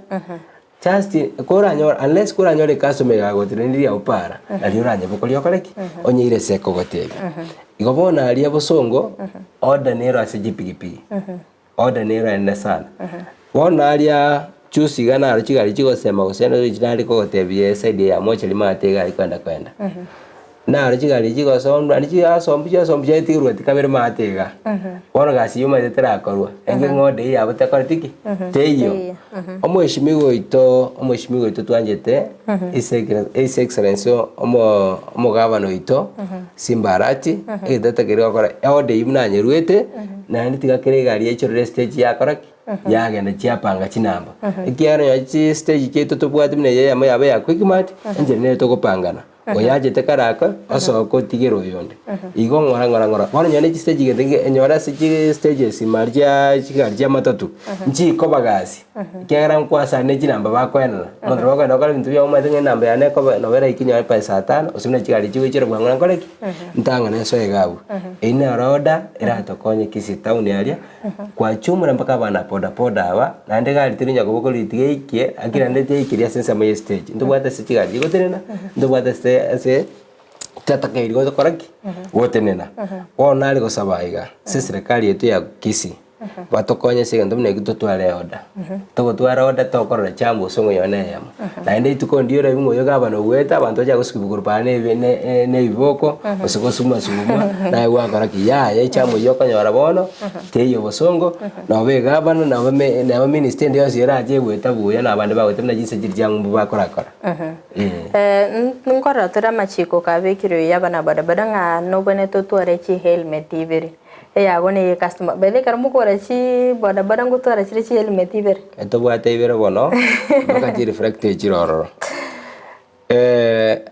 just koranyo unless koranyo le customer gago tindiria upara ali uranye bukolio kaleki onyeire seko gotega igobona ali abosongo order nero asijipigipigi order nero ende sana bona ali chusi gana archigari chigo sema goseno original ko gotebie side ya mocha limatega ikwenda na archigari chigo sondo ani sombia itirwa tikabere matega bona gasi yuma tetera korwa enge ngode ya butakortiki teyo omweshimigo ito twanjete His Excellency omo gavana ito Simbarati edatakere gukora ode imnanye ruete na nitigakere gari echorere stage yakoraki yagenda chiapanga chinamba ikiano ya stage cheto tobwati mne yama yabe yakwikimat enjene to kopangana oyaje tekaraka asoko tigero yonde igo ngora bona nyane stage gende enyora stage simarja chigarja matatu nchi kobagasi kera nkwasa ne chinamba bakwena mondro bakwana kala bintu bya umathenge namba yane ko novera ikinya pesa 5 osina chigari chiwechero gwangana koleki ntanga ne soegabu ina roda iratokonye Kisii town area kwa chumura mpaka bana poda aba nande gari tirinya goboko litige akira ndete ikiria sensa my stage ndobwata sichigari gotenena ndobwata se tataka irigo koraki gotenena ona ali gosabaiga serikali yetu ya Kisii batokonye sigando mne gitotware oda togotwara oda tokorora chambo songo yone yamo na ende itukondiora bimwe yo gabano gweta abantu aja gusukubukuru pane ne iboko osokosuma na ewa karaki ya chambo yoko nyora bono teyo bosongo na be gabano na minister ndio zira aje gweta buya na abande bagwete mna jise jirjangu bakorakora nkora tora machiko kabekiro yabana badabada nga nobone totware chi helmet ibere yagone customer bele karmu kora chi boda badangu tora chi helmet ibere eto bwate ibere bono baka chi reflecte chiroro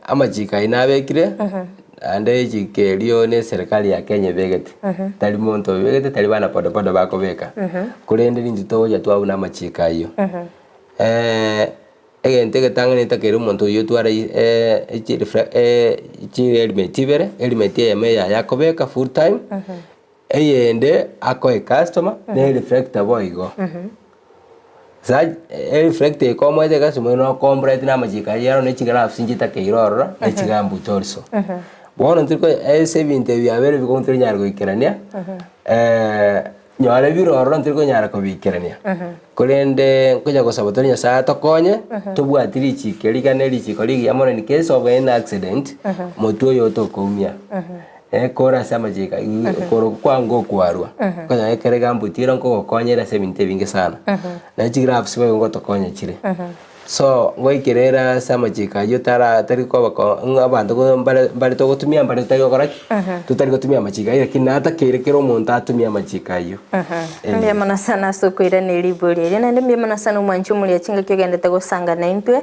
amachika inabekire ande chikerio ne serikali ya Kenya begete tali monto begete tali bana poda bako beka kulende nindu toja twabuna amachika iyo egente getangane takero monto yo twara chi helmet ibere helmet ya yakobeka full time eyende akoe customer ne reflector boigo sa reflector ko mo de customer no complete na majika yaro ne chigara sinjita ke iroro ne chigambu torso bono ntiko e70 bya bere biko ntiri nyargo ikerania nyore biro ntiko nyara ko bikerania kolende kuja ko sabotonya sa tokonye tobwatiri chikeri kana ri chikori yamone ni case of an accident moto yo to komia kora sama jika koro kwango kwarwa kanya ekere gambutira ngo konyera sebinte binge sana na jigraph siwe ngo to konya chire so ngoikerera sama jika yotara tari ko bako ngabantu ko mbale to gutumia mbale tayo kora tutari gutumia machika ira kinata kerekero monta atumia machika yo ndiye mana sana sokwira ni liburi na ndiye mana sana mwanchu muri chinga kyogendete gusanga na intwe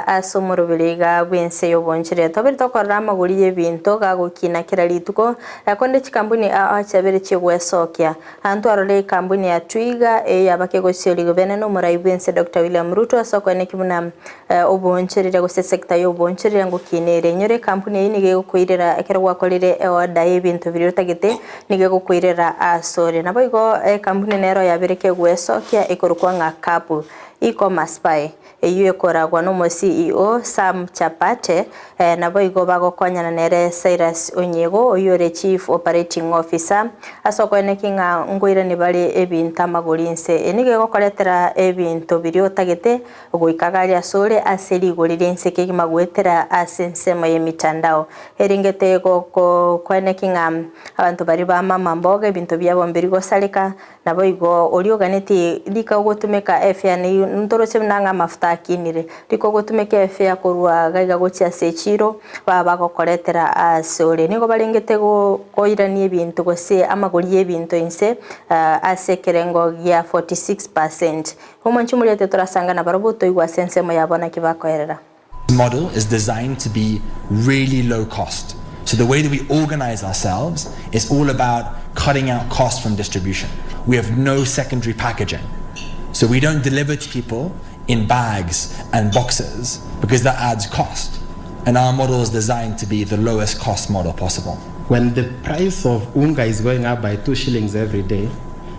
asomoro biliga bwense Yoboonchoreria tobiri tokora maguri y'ebintu gagukina kira lituko yakonde chikambuni achabere chigwesokia antu arole kambuni ya Twiga yabake gosioligo beneno murai bwense Dr. William Ruto asokone kibuna Yoboonchoreria gose sector Yoboonchoreria ngukinere nyore kampuni ini gegukwirira ekero gwakorire order y'ebintu biri utagite nige gukwirira asore nabo igo kampuni nero yabireke gwesokia ikorukwa nga kapu e-commerce pay eyo ekoragwa no CEO Sam Chapate nabo igo bagokonyana nere Cyrus Onyego oyore Chief Operating Officer asokone kinga ngwire ni bali ebintu amagurinse enige gokoretera ebintu biri otagete goikagaria asore aseri gorirense ke magwetera asensemo ye mitandao eringete go kwene kinga abantu bari ba mama mboga ebintu byabo mbiri gosalika nabo igo orioganeti lika gotumeka efya ni ntoroche nanga mafuta akinire liko gotumeka efya korwa gaiga gochia sechiro baba gokoretera asore nigo balengete koirani ebintu gose amagori ebintu inse asekerengo ya 46% omanchi muri ate turasanga na barobuto igwa sensemo yabona kibakoerera. Model is designed to be really low cost. So the way that we organize ourselves is all about cutting out costs from distribution. We have no secondary packaging. So we don't deliver to people in bags and boxes because that adds cost. And our model is designed to be the lowest cost model possible. When the price of unga is going up by 2 shillings every day,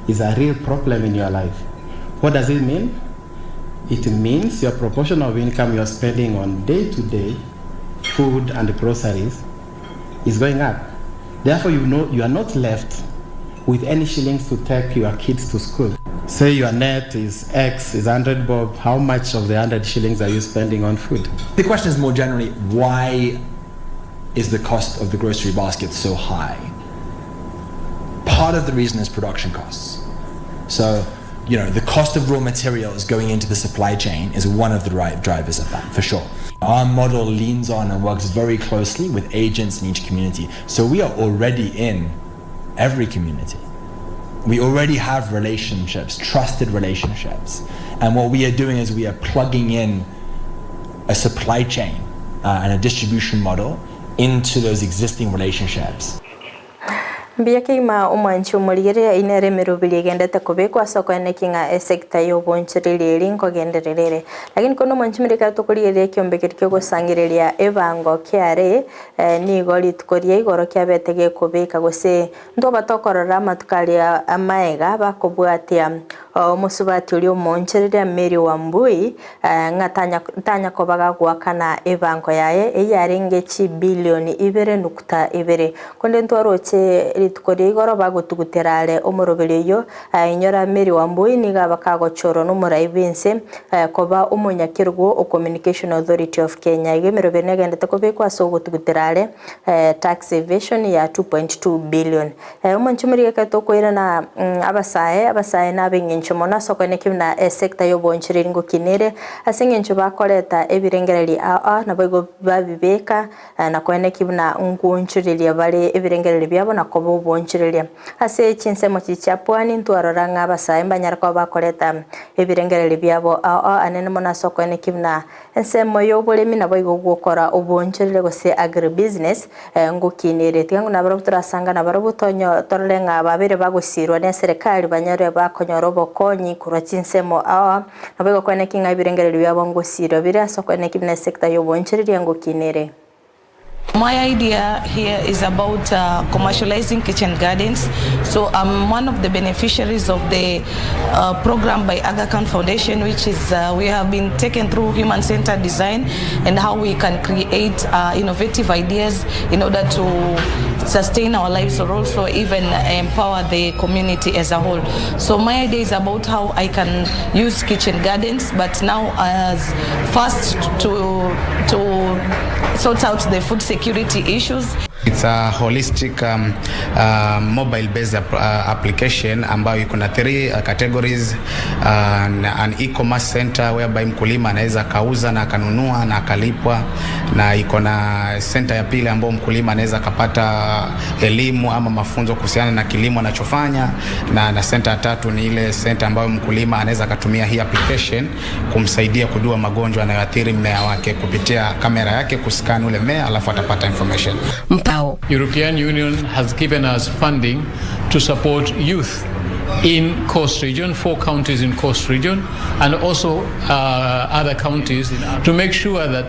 is a real problem in your life. What does it mean? It means your proportion of income you're spending on day-to-day food and groceries is going up. Therefore, you know you are not left with any shillings to take your kids to school. Say your net is X, is 100 bob, how much of the 100 shillings are you spending on food? The question is more generally, why is the cost of the grocery basket so high? Part of the reason is production costs. So, you know, the cost of raw materials going into the supply chain is one of the drivers of that, for sure. Our model leans on and works very closely with agents in each community. So we are already in every community. We already have relationships, trusted relationships. And what we are doing is we are plugging in a supply chain and a distribution model into those existing relationships. Mbiyake ma omanchi omuriere inere merubili gendete kubekwa soko enekinga sector Yoboonchoreria linko genderere lakini kono manchi mirika tukuriere kyombekirikyo gusangiriria ebango kiare ni goli tukorie igoro kyabetege kubeka gose ndo batokorora matukali amaega bakobwatia omusubati uri Yoboonchoreria Mary Wambui ngatanya kobaga gwakana ebango yaye eyarengechi bilioni 2.2 konde ntwaroche ritukori igoro bagutuguterare omurobere yo inyora Mary Wambui niga bakagochoro no muraibense koba umunyakirgo o Communication Authority of Kenya igemerobere negendete kobekwa so gutuguterare tax evasion ya 2.2 billion omanchumuri katokoira na abasae na benginchomona sokone kimna sector Yoboonchoreria ngokinere asengencho bakoreta ebirengereri na bogo babibeka na kwene kimna Yoboonchoreria bale ebirengereri byabo na kobo Yoboonchoreria ase chinsemo chichapwani ntwaroranga abasae mbanyarako bakoreta ebirengereri byabo anene mona sokone kimna ensemo yobolemi na bogo gukora Yoboonchoreria gose agribusiness ngokinere tigangu na baro turasanga na baro butonyo torenga babere bagusirwa ne serikali banyare bakonyorobo konyi kura chinsemo na bogo kwene kinga ebirengereri byabo ngosiro bira sokone kimna sector Yoboonchoreria ngokinere. My idea here is about commercializing kitchen gardens. So I'm one of the beneficiaries of the program by Aga Khan Foundation, which is we have been taken through human-centered design and how we can create innovative ideas in order to sustain our lives or also even empower the community as a whole. So my idea is about how I can use kitchen gardens, but now as first to sort out the food security issues. It's a holistic mobile-based application ambayo iko na 3 categories. An e-commerce center whereby mkulima anaweza kauza na akanunua na akalipwa, na iko na center ya pili ambayo mkulima anaweza kapata elimu ama mafunzo kuhusiana na kilimo anachofanya, na center ya tatu ni ile center ambayo mkulima anaweza katumia hii application kumsaidia kujua magonjwa yanayoathiri mmea wake kupitia kamera yake, kuscan ule mmea alafu atapata information. European Union has given us funding to support youth in Coast Region, 4 counties in Coast Region, and also other counties to make sure that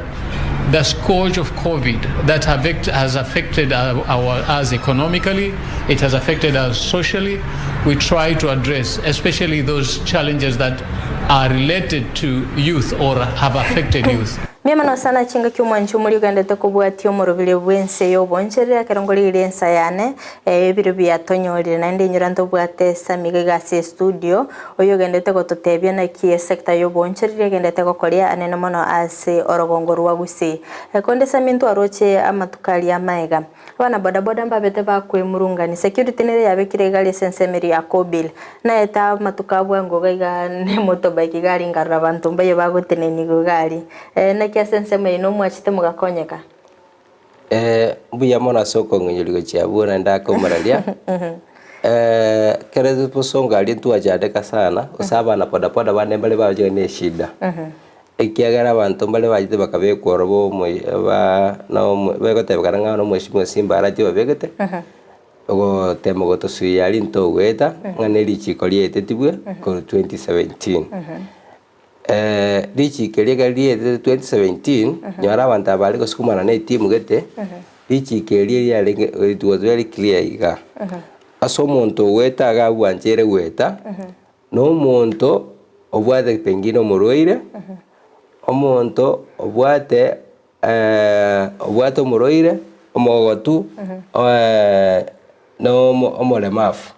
the scourge of COVID that has affected us economically, it has affected us socially, we try to address, especially those challenges that are related to youth or have affected youth. Miamano sana chinga ky'umwanju muri Uganda tekubwatyo mu rubile bwense Yoboonchoreria kerongolire Ense yane ebiro byatonyorire nande nyiranto bwate samiga gase studio oyo gendete gototebya na kie sector Yoboonchoreria gendete gokoria anene mono ase orogongo rwa Gusii konde samintu aroche amatukali amaega bana bodaboda mbabete bakwemurungani security nere yabekire gali sensemeri ya kobil na eta matukabwa ngogaiga ne motorbike gali ngarra bantu mbaye bagoteneni gali na kia senseme ino mwachite mugakonyeka mbuya mona soko ngonyoligo chiabuna ndako maralia kere posonga ali tu ajadeka sana usaba na poda bane mbale baje ne shida ekiagara abantu mbale bajite bakabe kworobo ba no begote bakaranga no mweshimo simba araje babegete ogo temo goto suyali nto weta nganeli chikoliete tibwe ko 2017 dichi kelia 2017 nyara abantu abali ko sukumana na team gete dichi kelia yale it was very clear iga aso monto weta ga wanjere weta no monto obwate pengino moroire omonto obwate moroire omogotu no omolemafu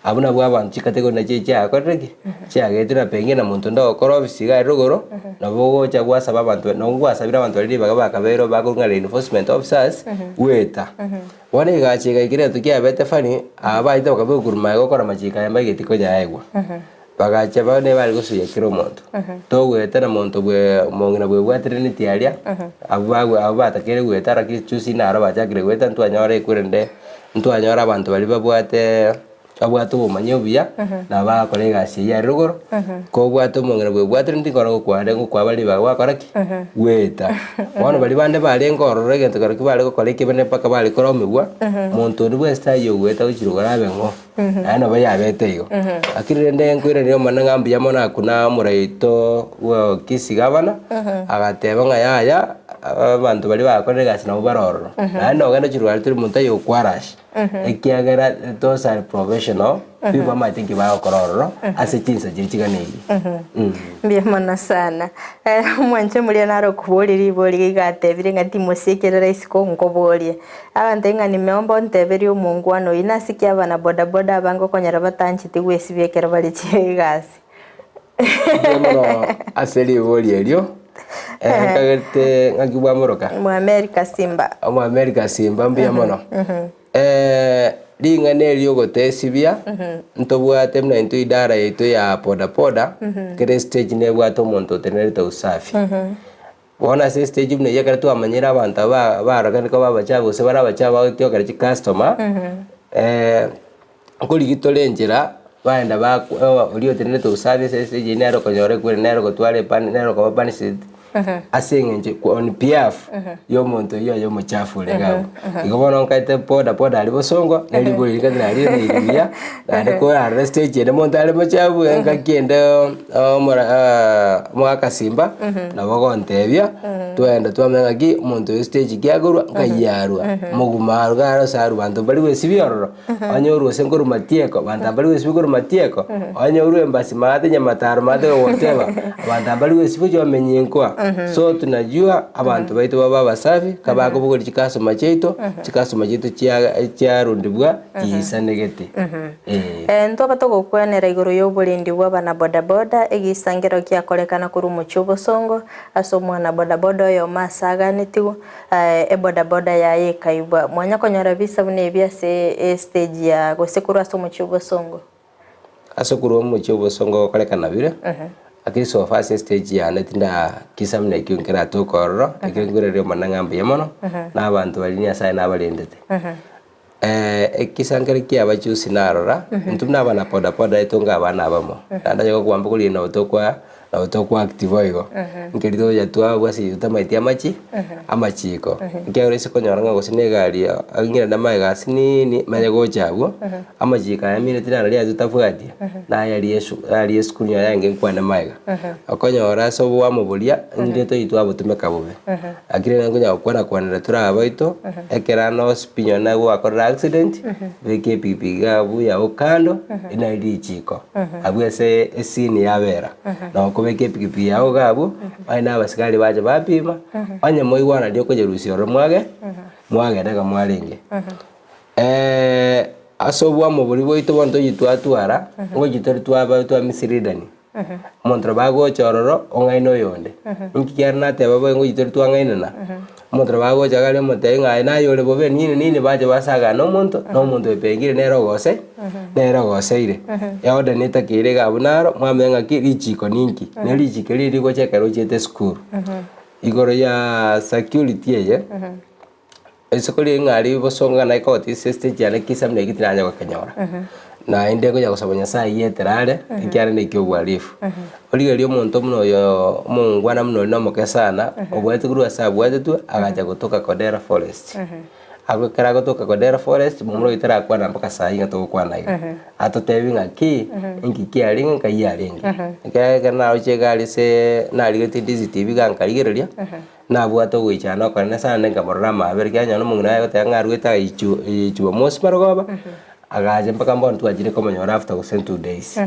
abuna bwabantu chikatego na checha akorege chagetira pengina muntu ndo korofisi ga rugoro nabo chagwa sababu abantu no ngwasabira abantu bali bakabero bakurunga enforcement officers weta wane gachega ikire tukia bete fani abaita bakabe kuruma gokora machika yamba getiko jaegwa bagacha bane bali gusuye kiro muntu to weta na muntu bwe mongina bwe bwatere ni tiaria abata kere weta raki chusi na araba chakire weta ntwanyore kurende ntwanyora abantu bali babwate abwatu bomanyobia na bakore gasi ya rugoro ko bwatu mongera bwe bwatere ndikora kware ngo kwabali bagwakoraki weta wano bali bande bali ngorore gento karaki bali gukora ikibene paka bali koromigwa muntu ni bwesta yo weta uchirugora bengo ano bayabete yo akirende ngwire niyo mananga mbya mona kuna muraito wo Kisii gavana agateba ngaya abantu bali bakore gasi na baroro ano gano chirugara turi muntu yo kwarash ekiagera those are professional people might think about kororo ase chinsa chirichiganiri mbiyamana sana mwanche muri naro kuboliri boli gatebire ngati musekerera isiko ngobolie abantu ngani meomba nteberi umungwano inasikia bana boda boda bango konyara batanchite gwesibiekera bali chigasi mbiyamana aseli boli elio kagete ngakibwa moroka mu America Simba mbiyamana linga nelio gotesibia ntobwate mna into idara yetu ya poda kere stage ne bwato monto tenerita usafi bona se stage mna yakara tu amanyira abantu baragani ko babachabo se barabachabo tyo kare customer kuri gitolenjera baenda ba ulio tenerita usafi se stage ne aro konyore kure ne aro gotwale pan ne aro ko pan sit asengenje on piaf yo monto yo muchafu lega igobona nkaite poda ali bosongo nelibo ikadina ali nibia na ko arrest je monto ali muchafu ngakiende mwaka Simba na bago ntebia twenda twamenga ki monto stage gyagurwa ngayarwa mugumaru garo saru bantu bali wesibiororo anyoru sengoro matieko bantu bali wesibigoro matieko anyoru embasi mate nyamataro mate woteba bantu bali wesibijo amenyenkwa So tunajua abantu baitu baba basafi kabako bugori chikasoma cheito chiarundibwa kisanegete. Ntoba togokwenera iguru y'oburindi bw'abana bodaboda egisangiro kyakorekana kuri Muchobosongo aso mwana bodaboda oyo masaganitiwo bodaboda yaye kaibwa mwanya konyora bisa bune byase stage ya gosekuru aso Muchobosongo asokuru Muchobosongo korekana bire akiri so fast stage ya netinda kisamne kyongera to korro ekengurere manangambe yamono n'abantu balinya sai n'abalendete ekisangere kyabachusi narora ntumna abana poda etonga abana abamo ndandaje kwamba kuli na otokwa active igo ngerido yatwa bwasi utamaiti amachiko ngiore sikonyora ngo sinegali agingira ndamaga sinini maye gochago amachika yamire tirana lya tutafuatia na ali eskunya yange kwana maiga akonyora so bwamubulia ndeto yitwa butumeka bube akire ngonya kwana turabaito ekerano spinyo na gwa accident beke pipiga buya okando ina ilichiko abwese esini yabera na kubeke pipipi yao gabo aina abasikali baje bapima anya moiwana ndio kujerusi oro mwage daga mwarenge asobwa mu buri boito bonto yitwatwara ngo gitori twaba twamissiridani montra bago chororo ongaino yonde nkikyarna te babo ngo gitori twangainana montra bago chagale motenga ina yole bobe nini baje basaga no monto epengire nero goseire yaoda neta kirega abunaro mwamenga kirichiko ninki nerichike riri gochekero chete school igoro ya security ye esokoli ngari bosonga na ikoti stage ya kisamne gitiranya gakanyora na inde ko yakosabanya sai yeterare ikyare ne kyo bwalifu oliga lyo muntu muno yo mungwana muno no mokesana obwete kuru asabwete tu agaja kutoka Kodera Forest agokera kutoka Kodera Forest mumuro itara kwana mpaka sai ngato kwana iga atotebinga ki ingiki alinga kayalinga kana ochegali se naligeti Ndizi TV gankaligereria nabwato gwichana kwana sana ngamorama aberikanya no mungina yagotanga rweta ichu mosmarogoba agaje mpaka mbona twajire komanyora after 2 days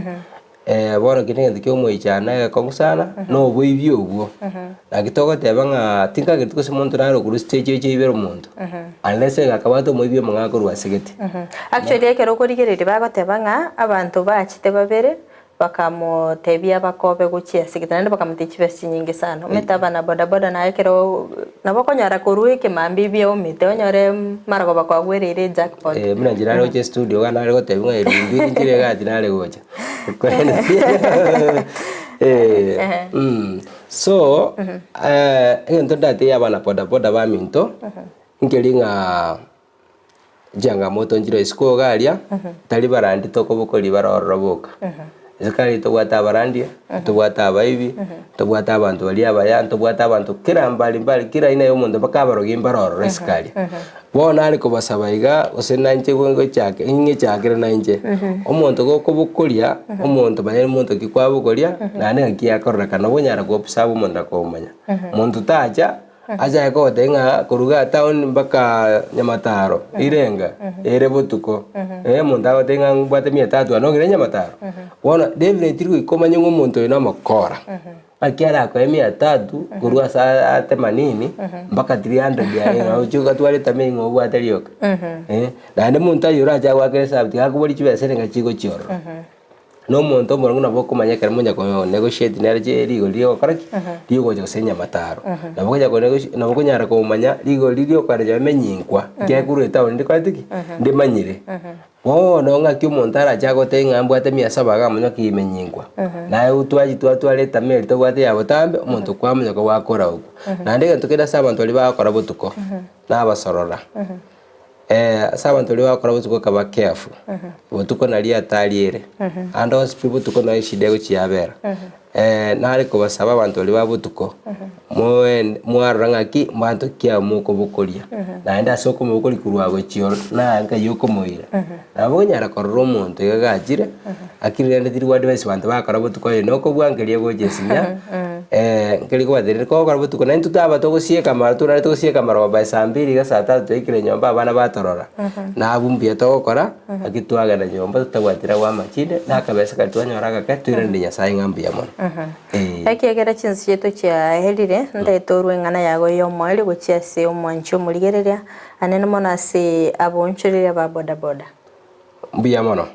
bona kinenge ndikyo mwichana kongusana no bwibyo ubwo agitogo tebanga tinka gitiko simuntu naro kuri stage ibero muntu unless gakabato mwibyo mangako rwasegete actually ekero kurigerere bagotebanga abantu bachite babere bakamotebia bakobe guchia sigitana bakamutichibesi nyingi sana umetaba na bodaboda na ekero nabokonyara kuruike mambibi umite onyore marago bakwagwerere jackpot muna jiraro che studio kana ari gotebinga irindi ngire gati nare gocha so ento date yabana bodaboda baminto ngelinga janga moto njiro isiko galia tali barandi tokobokoli baroroboka Zakari tobwata abarandia, tobwata abaibi, tobwata abantu bali abaya, tobwata abantu kira mbali kira ina yomuntu bakabaroga imbaroro resikali. Bona ariko basabaiga osenanje gwengo cyake inge cyakira nanje. Omuntu gokobukolia, omuntu bayere omuntu kikwabukolia, nane akiyakorra kana bonyara gopsaba omuntu akomanya. Muntu taja aja ko tenga kuruga town mpaka Nyamataro irenga butuko muntu tenga ngwate 300 anongere Nyamataro bona definitely ikomanya ngomuntu ina makora akiara ko 300 kuruga saa 80 mpaka 300 ya uchuka twale tamengo bwatalioka na ndi muntu ayura aja gwake sabti akuboli chibese ngachiko choro no muntu morangu na boko manyakara munya ko negotiate nerje ligo ligo karaki ligo jo senya mataro na boko jako na boko nyara ko manya ligo ligo karaja menyingwa ke kuru etawo ndi kwatiki ndi manyire no nga kyo montara jako tenga mbwate 700 ga munya ki menyingwa na utwaji twaleta meri to bwate ya botambe omuntu kwa munya ko wakora uko na ndege tukeda saba ntoli bakora butuko na basorora saba ntoli bakora butuko kaba careful butuko nali ataliere and those people tuko na ishide guchiyabera nari ko basaba abantu bali babutuko mwaranga ki mbantu kya muko bukolia na enda soko mukoli kurwago chioro na nga yuko moira nabonyara korro muntu yagajire akirende tiri advice bantu bakora butuko no ko bwangelie go jesinya nkeli kwa dere ko kwa butu kuna ntutaba to gusieka mara tuna to gusieka mara ba saa 2 ga saa 3 ikire nyomba abana batorora na abumbia to gukora agitwaga na nyomba tutagwatira wa machine na kabesa katwanyoraga katwira ndi nyasaye ngambia mono akegera chinsi chetu cha helire ndaetorwe ngana yago yo mwali guchia se omwancho muligereria anene mona se abonchoreria ba boda boda mbia mono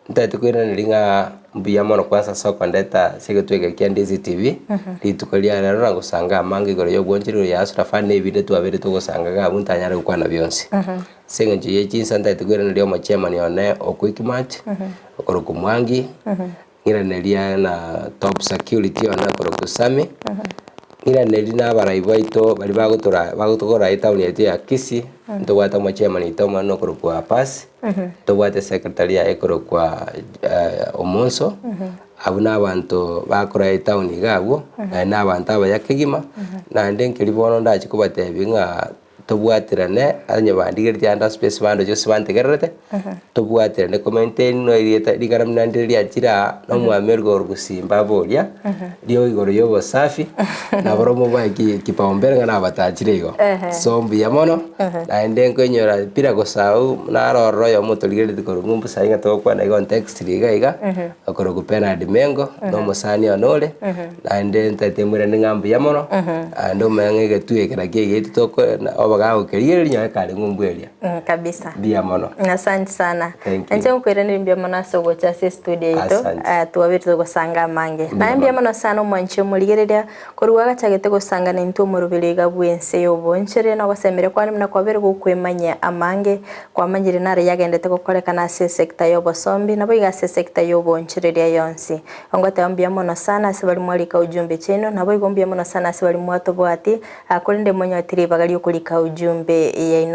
ndatukwira niringa mbia mono kwanza soko ndeta sigetwege kia Ndizi TV litukolia rero na gusanga amangi gore Yoboonchoreria ya Asrafani ibide twabere tugusanga ga buntanyare gukwana byonse sengenje yechinsa ndatukwira nilio machema nione okwiki match okoro Mwangi iraneria na top security ona okoro Kusami iraneria na baraibaito bali bagutugora itauni yetu ya Kisii ndogwata machema ni toma no okoro kwa pass togwate secretary ekoro kwa Omonso abuna abantu bakora itauni gabo na abantu abayakegima na ndenkeli bono ndachi kubatebinga tobwatirane anye bandigeri janda space bando jose bantegerete tobwatirane commentain no irieta digaram nandiria chira no mwamergo Gusimba bolia dio igoro yobo safi na boromo ba kipaumbele ngana batachirego so mbia mono na ndenko nyora pira go sau na roro yo motoligeri dikoro ngumbu sainga to kwa na context liga akoro kupena dimengo no musani onole na ndenta temure ngambia mono ando mangege tuekera kege toko gago kerieri nyawe kale ngumbweria kabisa bia mono asante sana anje ukwera ni mbia mono sogo cha studio ito tuwabirito gusanga mange na mbia mono sana mwanche muligereria koruwaga chagete gusanga na into murubiriga bwense Yoboonchoreria no gosemere kwani mna kwabere gukwemanya amange kwamanyire nare yagendete gukorekana se sector yobosombi nabo igase sector Yoboonchoreria yonsi ongote mbia mono sana sibali mwalika ujumbe cheno nabo igombia mono sana sibali mwato bwati akurinde monyo atiri bagali ukulika ujumbe ya